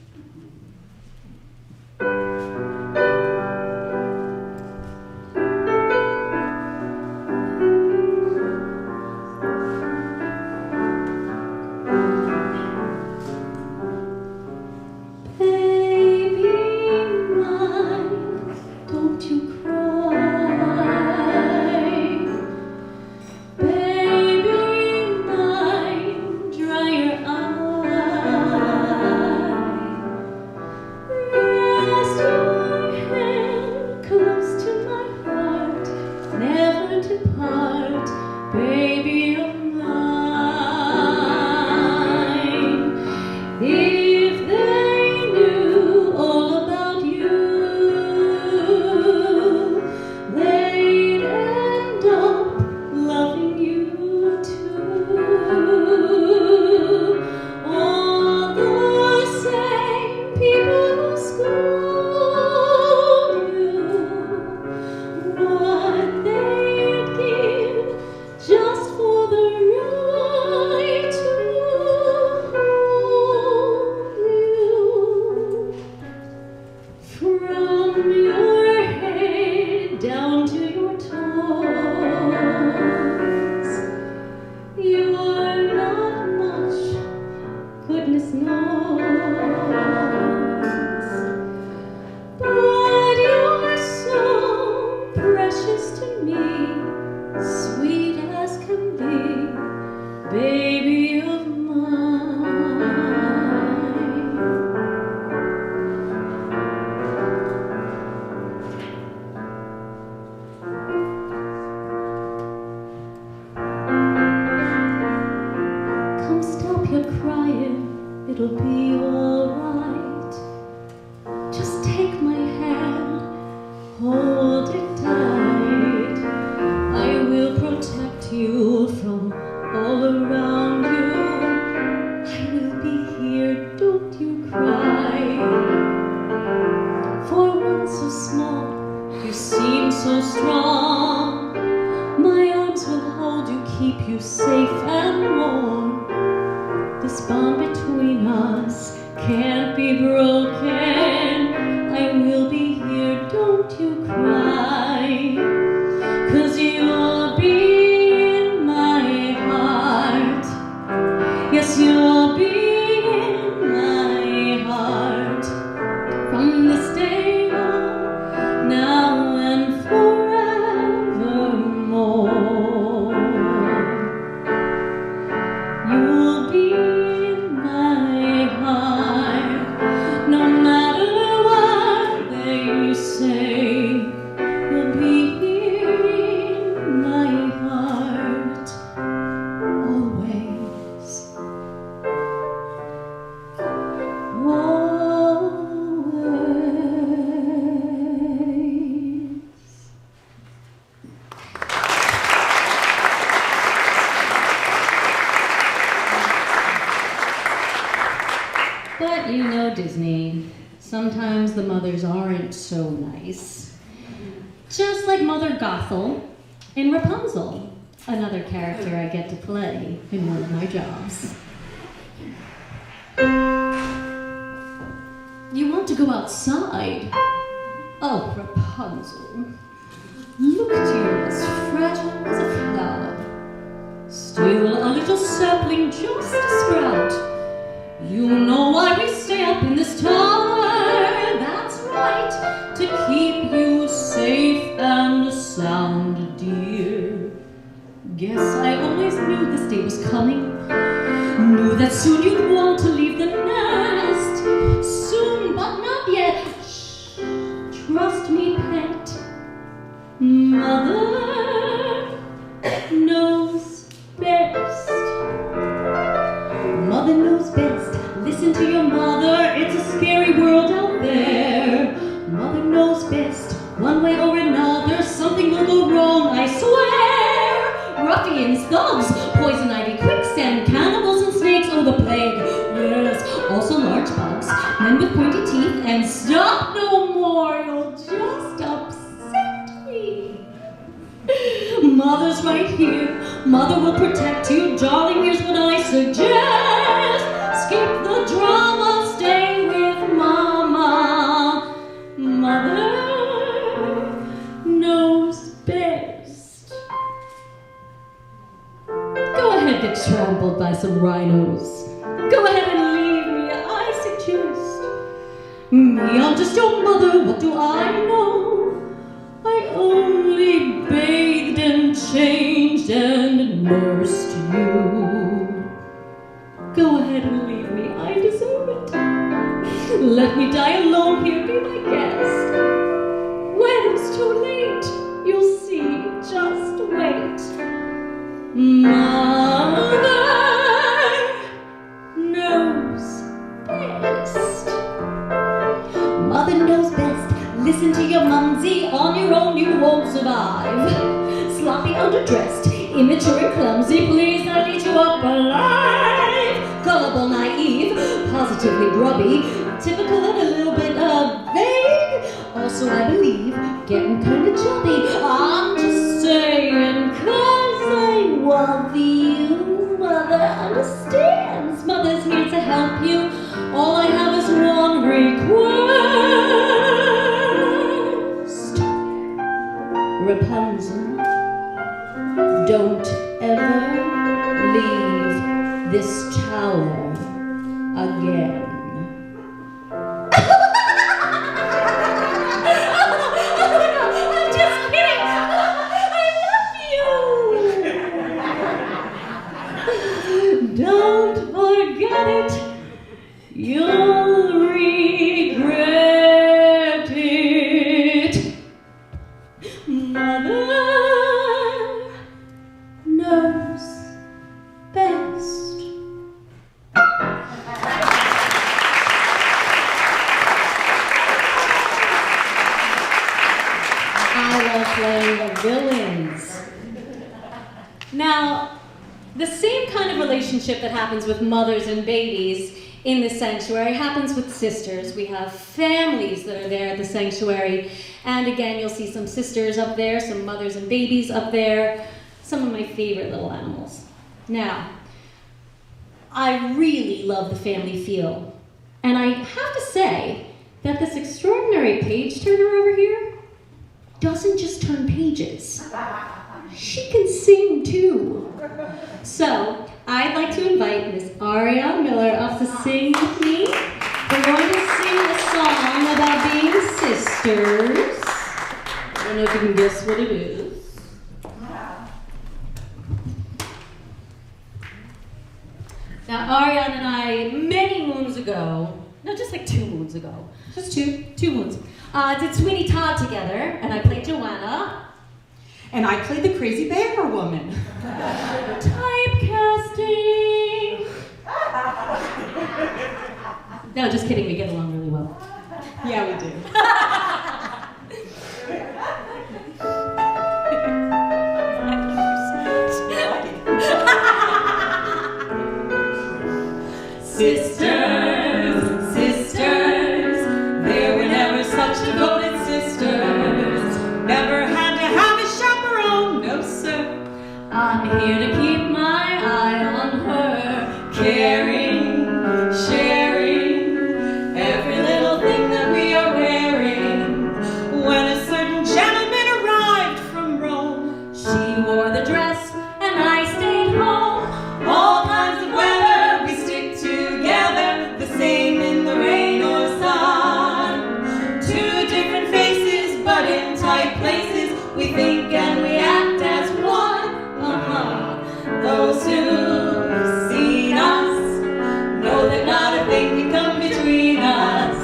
For one so small, you seem so strong. My arms will hold you, keep you safe and warm. This bond between us can't be broken. I will be here, don't you cry. 'Cause you'll be in my heart. Yes, you'll be in my heart. From this day on, now and forevermore. You'll be in my heart, no matter what they say. You'll be here in my heart, always. But you know Disney, sometimes the mothers aren't so nice. Just like Mother Gothel in Rapunzel, another character I get to play in one of my jobs. You want to go outside? Oh, Rapunzel, look at you, as fragile as a flower. Still a little sapling, just a sprout. You know why we stay up in this tower? That's right, to keep you safe and sound, dear. Guess I always knew this day was coming. Knew that soon you'd want to leave the nest. Soon, but not yet. Shh, trust me, pet. Mother knows best. Mother knows best. Listen to your mother. It's a scary world out there. Mother knows best. One way or another, something will go wrong, I swear. Ruffians, thugs, poison ivy, quicksand, cannibals and snakes, oh the plague. Yes, also large bugs, men with pointy teeth, and stop no more. You'll just upset me. Mother's right here. Mother will protect you. Darling, here's what I suggest. Skip the drama, stay with Mama. Mother knows best. Go ahead, get trampled by some rhinos. Go ahead and leave me, I suggest. Me, I'm just your mother, what do I know? I only bathed and changed and nursed you. Go ahead and leave me, I deserve it. Let me die alone here, be my guest. When it's too late, you'll see, just wait. Mother knows best. Mother knows best. Listen to your mumsy, on your own you won't survive. Sloppy, underdressed, immature and clumsy, please I'll eat you up alive. Gullible, naive, positively grubby, typical and a little bit vague. Also I believe, getting kinda chubby. I'm just saying, 'cause I love you. Mother understands, mother's here to help you. All I have is one request. Rapunzel, don't ever leave this tower again. I'm just kidding. I love you. Don't forget it. You'll regret it. Mother knows best. I love playing the villains. Now, the same kind of relationship that happens with mothers and babies in the sanctuary happens with sisters. We have families that are there at the sanctuary. And again, you'll see some sisters up there, some mothers and babies up there, some of my favorite little animals. Now, I really love the family feel. And I have to say that this extraordinary page turner over here doesn't just turn pages. She can sing too. So, I'd like to invite Miss Aria Miller up to sing with me. We're going to sing a song about being sisters. I don't know if you can guess what it is. Now, Ariane and I, many moons ago, no, just like 2 moons ago, just two moons, did Sweeney Todd together, and I played Joanna. And I played the crazy bear woman. Typecasting! No, just kidding, we get along really well. Yeah, we do. Sisters, sisters, there were never such devoted sisters. Never had to have a chaperone, no sir. I'm here to keep my eye on her, caring, sharing every little thing that we are wearing. When a certain gentleman arrived from Rome, she wore the dress and I stayed home. All kinds of weather, we stick together, the same in the rain or sun. 2 different faces, but in tight places, we think and we act as one. Those who've seen us know that not a thing can come between us.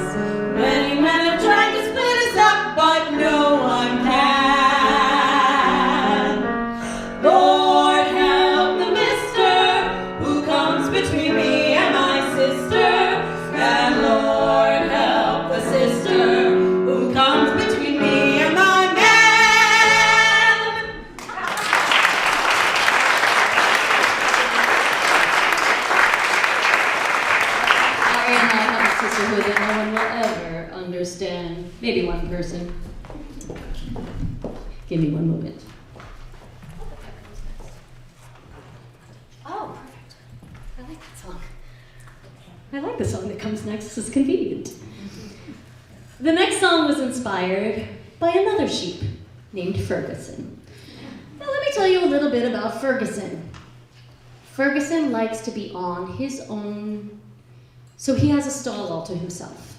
Many men have tried to split us up, but no one can. Lord help the mister who comes between me and my sister. And Lord help the sister who comes between me and my man. Ari and I have a sisterhood that no one will ever understand. Maybe one person. Give me one moment. Oh, perfect. I like that song. I like the song that comes next. This is convenient. The next song was inspired by another sheep named Ferguson. Now let me tell you a little bit about Ferguson. Ferguson likes to be on his own, so he has a stall all to himself.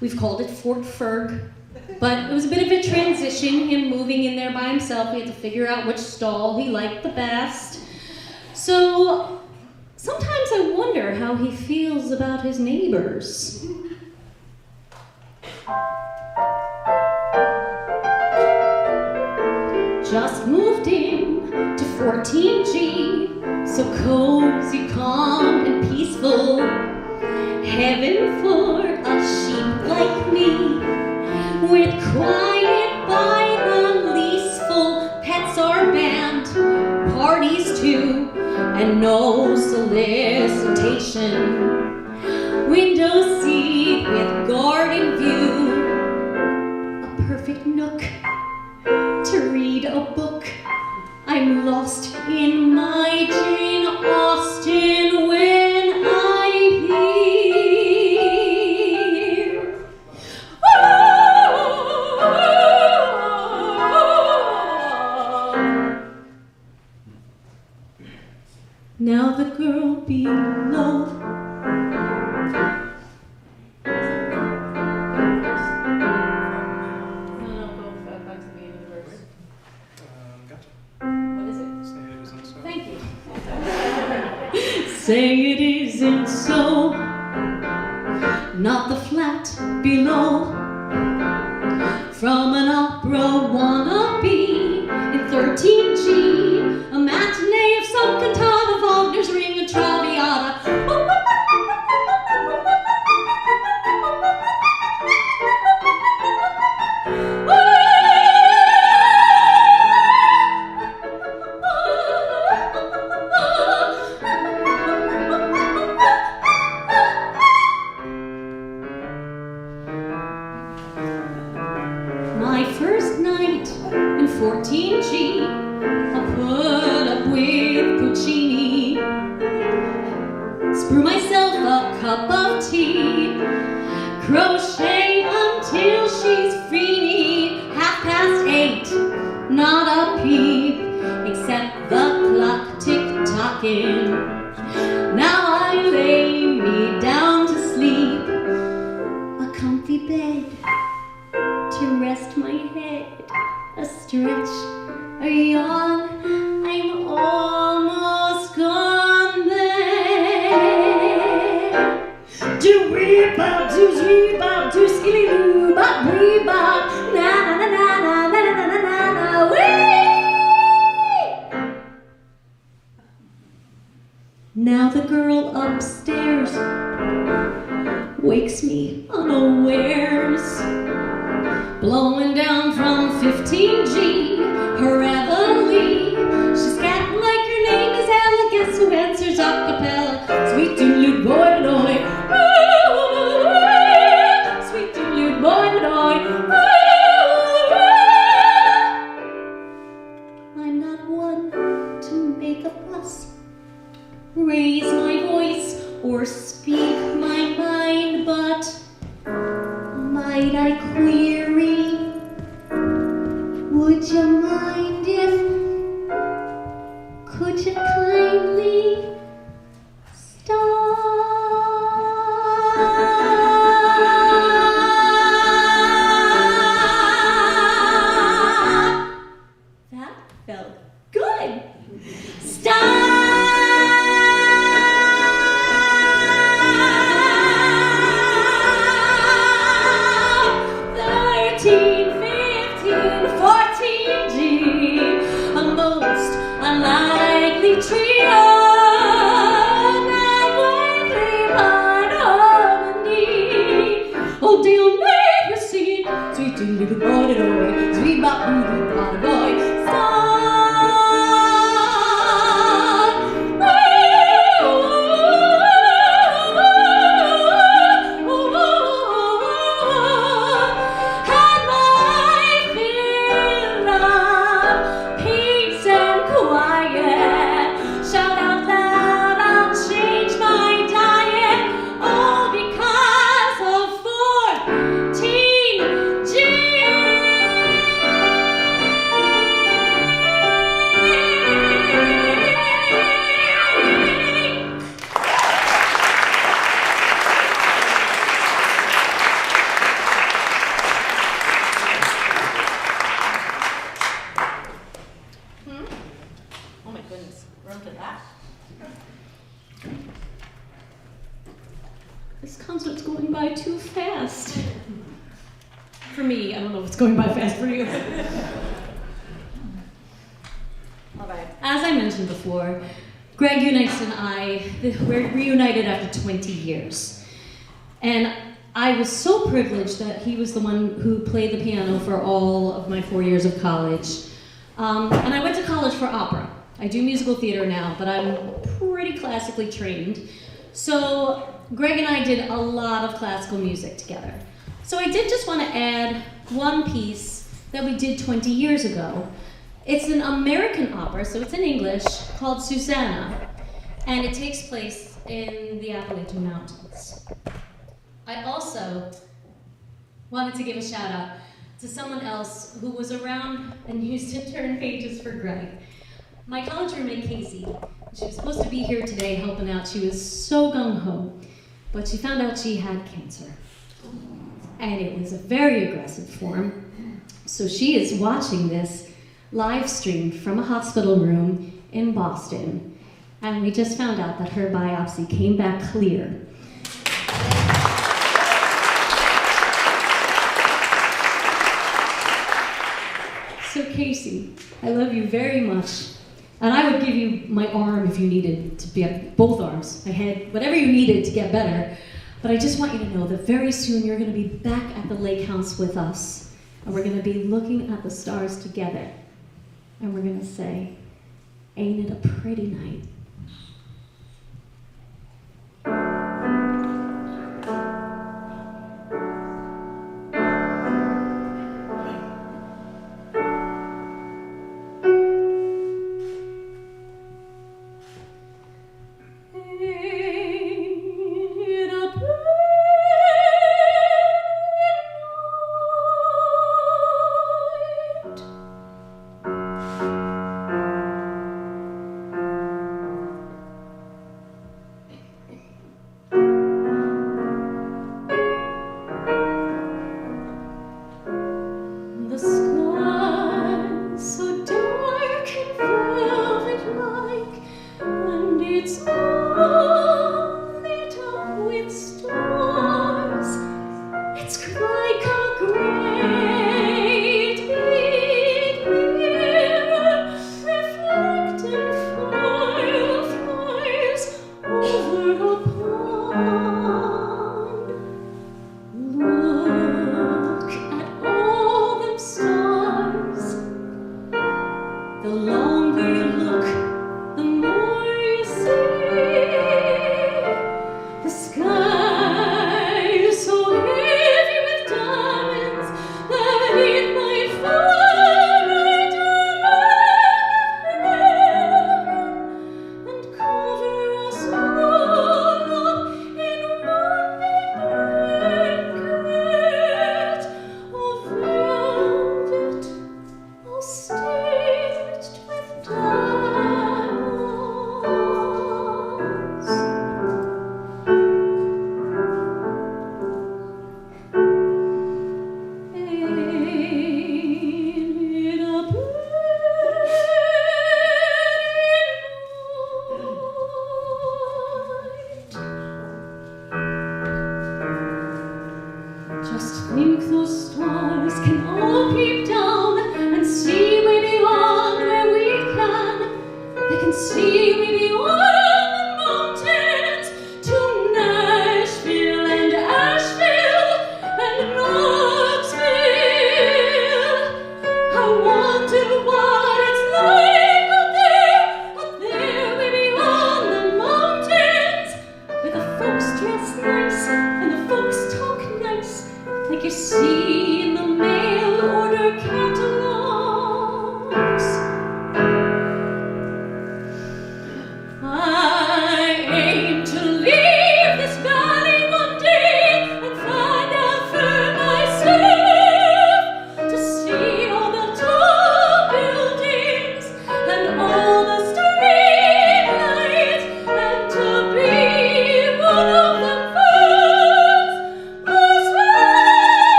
We've called it Fort Ferg, but it was a bit of a transition, him moving in there by himself. We had to figure out which stall he liked the best. So sometimes I wonder how he feels about his neighbors. Just moved in to 14G, so cozy, calm, and peaceful. Heaven for a sheep like me, with quiet by the leaseful, pets are banned, parties too, and no solicitation. Window seat with garden view, a perfect nook to read a book. I'm lost in my Jane Austen when I hear. Now the girl below. Say it isn't so, not the flat below. From an opera wannabe in 13G, a matinee of some cantata, Wagner's Ring and Traviata. night in 14G. I'll put up with Puccini, brew myself a cup of tea, crochet until she's free. 8:30, not a peep, except the clock tick-tocking. Now I lay me down to sleep, a comfy bed to rest my head, a stretch, a yawn, I'm almost gone there. Do-wee-bop, do-zwee-bop, do-skilly-doo-bop, wee-bop, na-na-na-na-na-na-na-na-na, wee! Now the girl upstairs wakes me unawares, blowing down from 15G, her reveille. She's cat like her name is Ella, guess who answers a cappella? Sweet doodle boy doy, sweet doodle boy doy. I'm not one to make a fuss, raise my voice, or speak my mind, but might I query, would you mind if, could you kindly stop? That felt good. Stop! 13, 15, 14G, a most unlikely trio, that with 3-part harmony. Oh, they'll never see it. Sweet little boy, sweet bop, boy, stop. Had my fill of peace and quiet. Shout out loud, I'll change my diet, all because of 14G. Oh my goodness, we're up to that. This concert's going by too fast. For me, I don't know if it's going by fast for you. All right. As I mentioned before, Greg Unangst and I were reunited after 20 years. And I was so privileged that he was the one who played the piano for all of my 4 years of college. And I went to college for opera. I do musical theater now, but I'm pretty classically trained. So Greg and I did a lot of classical music together. So I did just want to add one piece that we did 20 years ago. It's an American opera, so it's in English, called Susanna, and it takes place in the Appalachian Mountains. I also wanted to give a shout out to someone else who was around and used to turn pages for Greg. My college roommate, Casey. She was supposed to be here today helping out. She was so gung-ho, but she found out she had cancer. And it was a very aggressive form. So she is watching this live stream from a hospital room in Boston. And we just found out that her biopsy came back clear. So Casey, I love you very much. And I would give you my arm if you needed to be both arms, my head, whatever you needed to get better. But I just want you to know that very soon you're going to be back at the lake house with us. And we're going to be looking at the stars together. And we're going to say, ain't it a pretty night?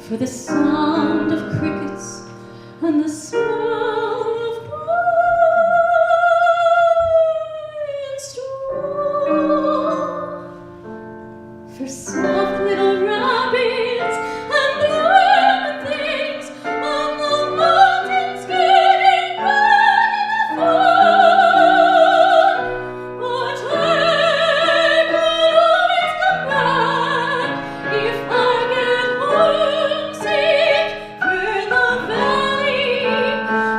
for the sound of crickets and the smell of burning straw, for soft little rabbits and blooming things on the mountains getting red in the fall. But I could always come back if I get homesick for the valley.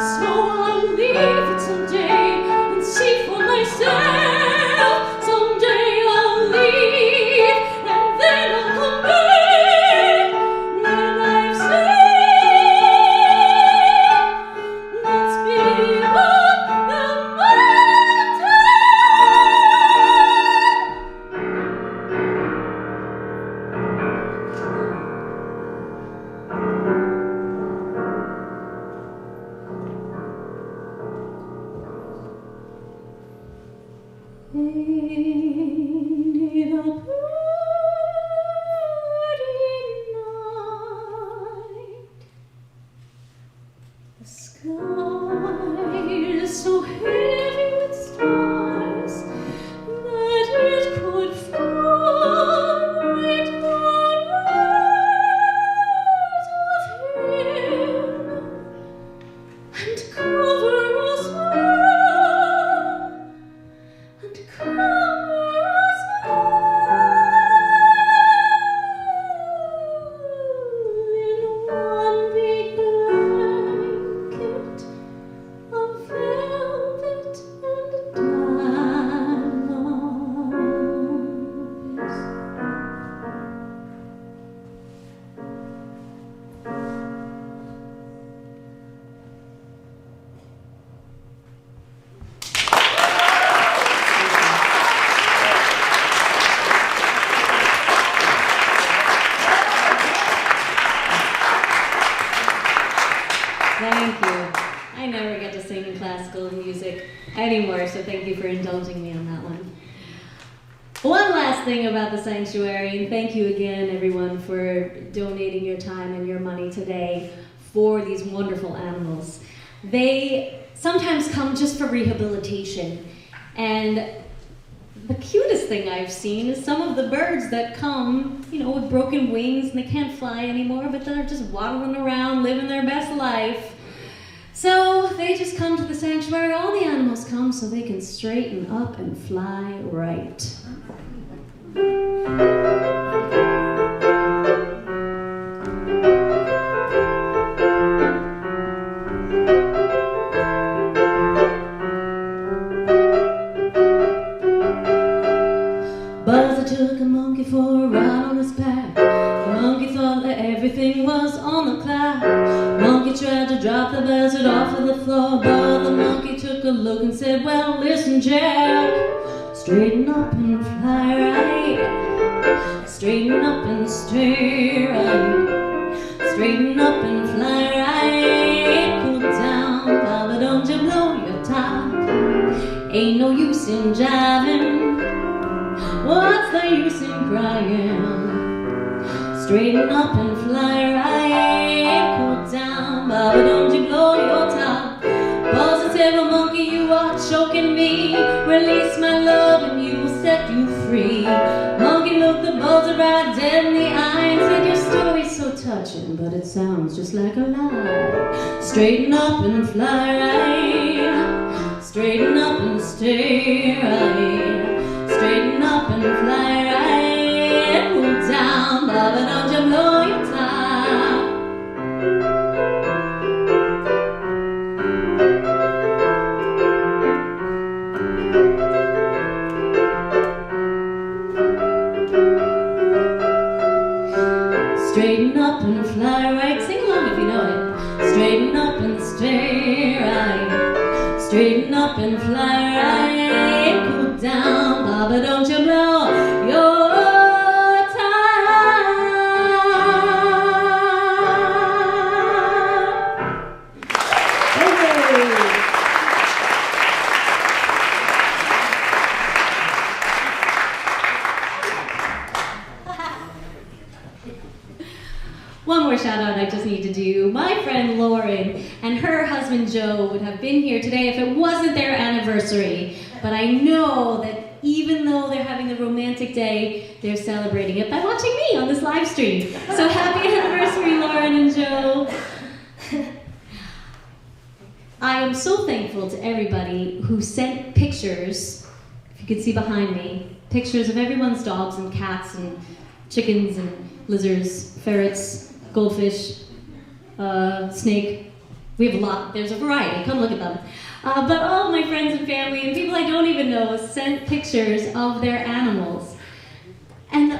So I'll leave it someday and see for myself. Someday I'll leave and then I'll come back. Then I've seen what's beyond the mountain. Ain't it a pretty night? The sky is so heavy with stars that it could fall right out of here and cover us all, and cover us all in one big blanket of velvet and diamonds. Thank you. I never get to sing classical music anymore, so thank you for indulging me on that one. One last thing about the sanctuary, and thank you again, everyone, for donating your time and your money today for these wonderful animals. They sometimes come just for rehabilitation, and the cutest thing I've seen is some of the birds that come, with broken wings and they can't fly anymore, but they're just waddling around, living their best life. So they just come to the sanctuary. All the animals come so they can straighten up and fly right. Buzzer took a monkey for a ride on his back. The monkey thought that everything was on the cloud. Monkey tried to drop the buzzard off of the floor, but the monkey took a look and said, "Well, listen, Jack, straighten up and fly right. Straighten up and stay right. Straighten up and fly right. Cool down, Papa, don't you blow your top. Ain't no use in jiving. What's the use in crying? Straighten up and fly right. Cool down, Baba, don't you blow your top. Buzzer said, "Well, monkey, you are choking me. Release my love and you will set you free." Monkey looked the buzzer right dead in the eye and said, "Your story's so touching, but it sounds just like a lie. Straighten up and fly right. Straighten up and stay right. Straighten up and fly right. Cool down, Baba, don't you blow your top." Straighten up and fly right. Sing along if you know it. Straighten up and stay right. Straighten up and fly right. Cool down, Baba, don't you blow your top. Hey. One one more shout out I just need to do. My friend Lauren and her husband Joe would have been here today if it wasn't their anniversary. But I know that even though they're having the romantic day, they're celebrating it by watching me on this live stream. So happy anniversary, Lauren and Joe. I am so thankful to everybody who sent pictures, if you can see behind me, pictures of everyone's dogs and cats and chickens and lizards, ferrets, goldfish, snake. We have a lot. There's a variety. Come look at them. But all my friends and family and people I don't even know sent pictures of their animals. And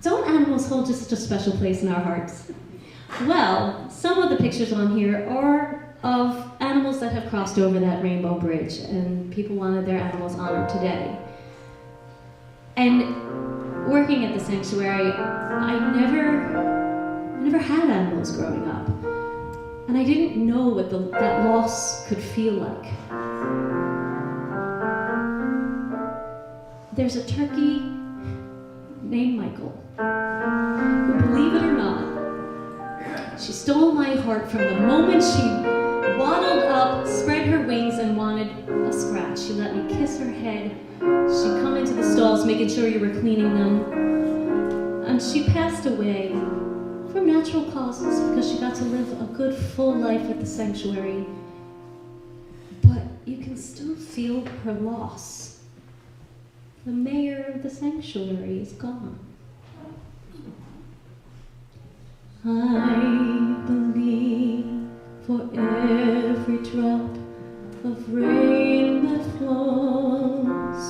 don't animals hold just such a special place in our hearts? Well, some of the pictures on here are of animals that have crossed over that rainbow bridge, and people wanted their animals honored today. And working at the sanctuary, I never had animals growing up. And I didn't know what that loss could feel like. There's a turkey named Michael, who, believe it or not, she stole my heart from the moment she waddled up, spread her wings, and wanted a scratch. She let me kiss her head. She'd come into the stalls, making sure you were cleaning them. And she passed away from natural causes because she got to live a good, full life at the sanctuary. But you can still feel her loss. The mayor of the sanctuary is gone. I believe for every drop of rain that falls,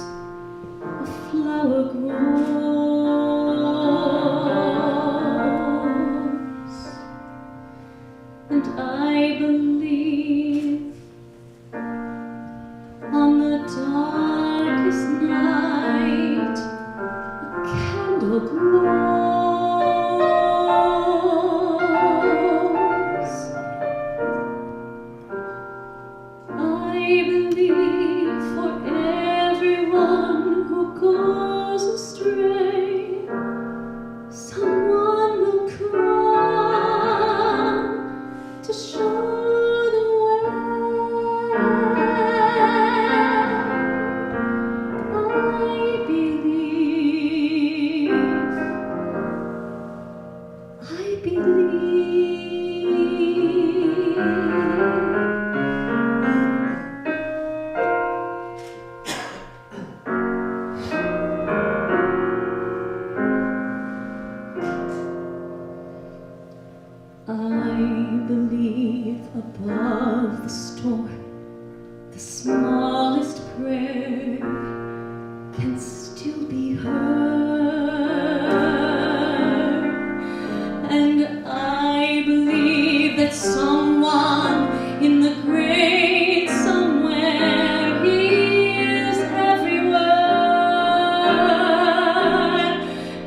a flower grows. And I believe on the darkest night, a candle glows. I believe for everyone who goes astray, someone will come to show the way. I believe. I believe above the storm, the smallest prayer can still be heard. And I believe that someone in the great somewhere hears every word.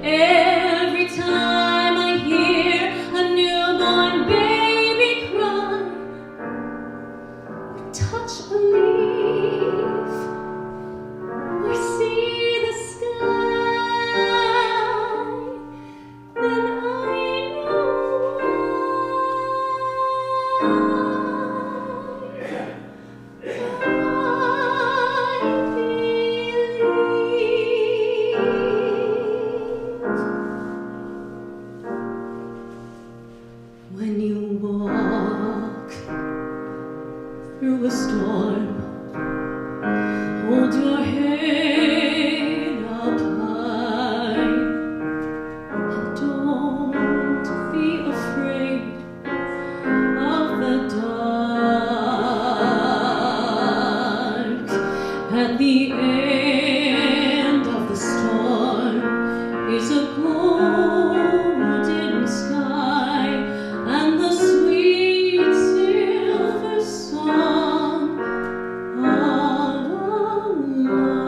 Every time I hear a newborn baby cry, or touch a leaf, or see the sky, then I know when you walk through a storm, hold your head up high, and don't be afraid of the dark. At the end of the storm is a golden sky and the sweet silver song of love.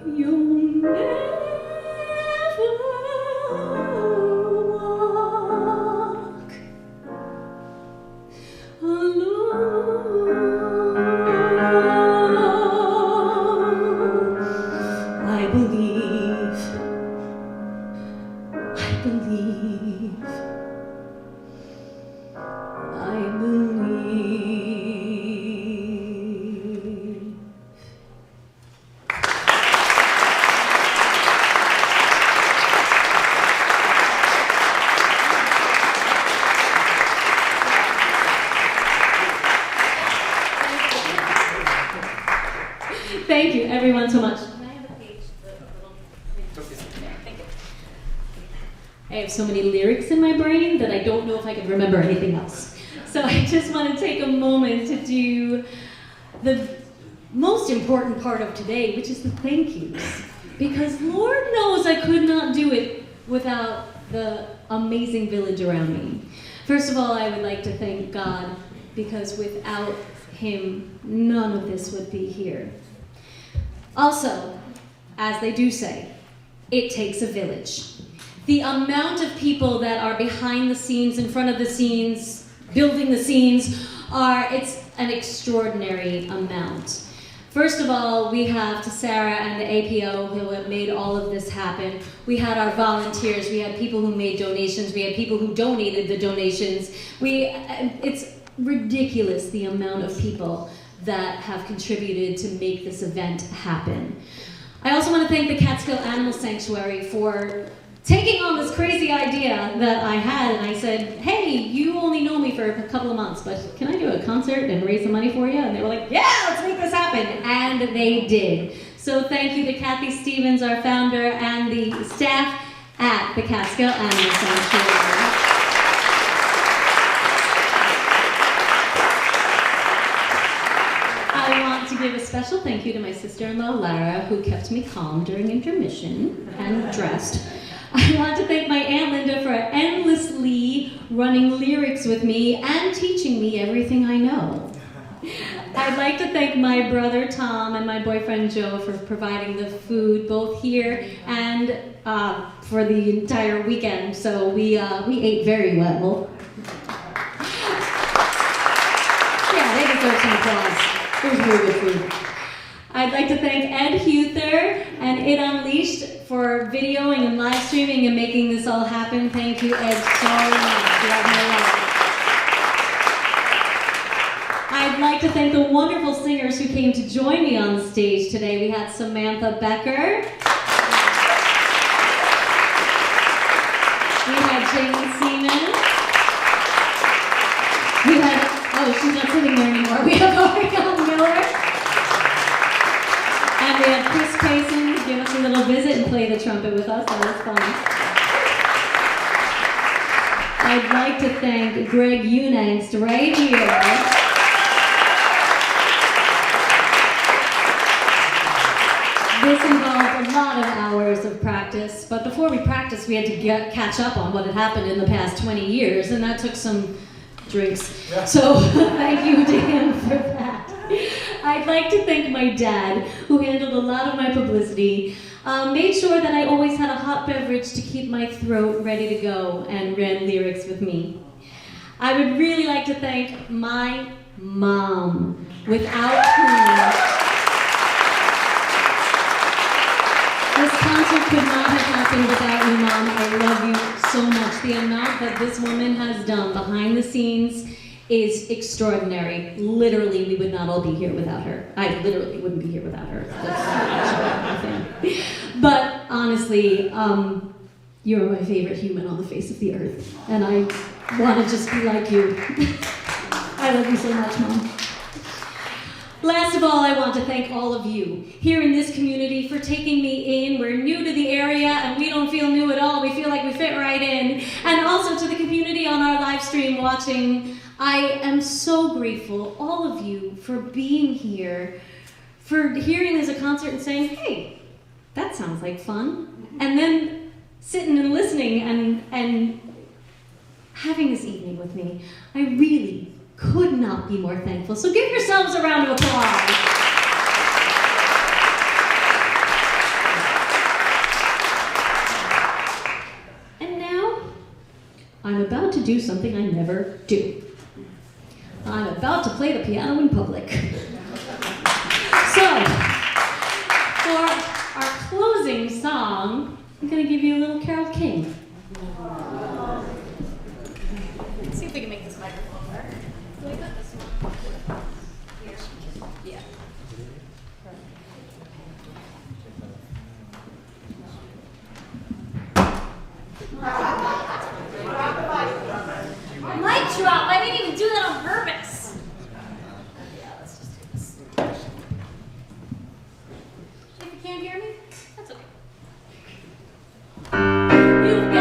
you'll never walk alone. I believe, I believe, I believe. Thank you, everyone, so much. Can I have a page? Thank you. I have so many lyrics in my brain that I don't know if I can remember anything else. So I just want to take a moment to do the most important part of today, which is the thank yous. Because Lord knows I could not do it without the amazing village around me. First of all, I would like to thank God, because without Him, none of this would be here. Also, as they do say, it takes a village. The amount of people that are behind the scenes, in front of the scenes, building the scenes, it's an extraordinary amount. First of all, we have to Sarah and the APO who have made all of this happen. We had our volunteers, we had people who made donations, we had people who donated the donations. It's ridiculous the amount of people that have contributed to make this event happen. I also want to thank the Catskill Animal Sanctuary for taking on this crazy idea that I had, and I said, hey, you only know me for a couple of months, but can I do a concert and raise some money for you? And they were like, yeah, let's make this happen, and they did. So thank you to Kathy Stevens, our founder, and the staff at the Catskill Animal Sanctuary. I want to give a special thank you to my sister-in-law, Lara, who kept me calm during intermission and dressed. I want to thank my Aunt Linda for endlessly running lyrics with me and teaching me everything I know. I'd like to thank my brother Tom and my boyfriend Joe for providing the food both here and for the entire weekend. So we ate very well. Yeah, they deserve some applause. It was really good food. I'd like to thank Ed Huther and It Unleashed for videoing and live streaming and making this all happen. Thank you, Ed, so much. You have my love. I'd like to thank the wonderful singers who came to join me on stage today. We had Samantha Becker. We had Jane Seaman. We had, oh, she's not sitting there anymore. We have Orion Miller. And we had Chris Payson give us a little visit and play the trumpet with us. That was fun. I'd like to thank Greg Unangst right here. This involved a lot of hours of practice, but before we practiced, we had to catch up on what had happened in the past 20 years, and that took some drinks. Yeah. So thank you to him for that. I'd like to thank my dad, who handled a lot of my publicity, made sure that I always had a hot beverage to keep my throat ready to go, and ran lyrics with me. I would really like to thank my mom, without whom this concert could not have happened without you, Mom. I love you so much. The amount that this woman has done behind the scenes is extraordinary. Literally, we would not all be here without her. I literally wouldn't be here without her. But honestly, you're my favorite human on the face of the earth. And I want to just be like you. I love you so much, Mom. Last of all, I want to thank all of you here in this community for taking me in. We're new to the area and we don't feel new at all. We feel like we fit right in. And also to the community on our live stream watching, I am so grateful, all of you, for being here, for hearing this as a concert and saying, hey, that sounds like fun. And then sitting and listening and having this evening with me. I really could not be more thankful. So give yourselves a round of applause. about to do something I never do. I'm about to play the piano in public. So, for our closing song, I'm going to give you a little Carole King. Let's see if we can make this microphone work. We got this one. Here. Yeah. Mic drop! I didn't even do that on purpose. Yeah, let's just do this. If you can't hear me, that's okay. You've got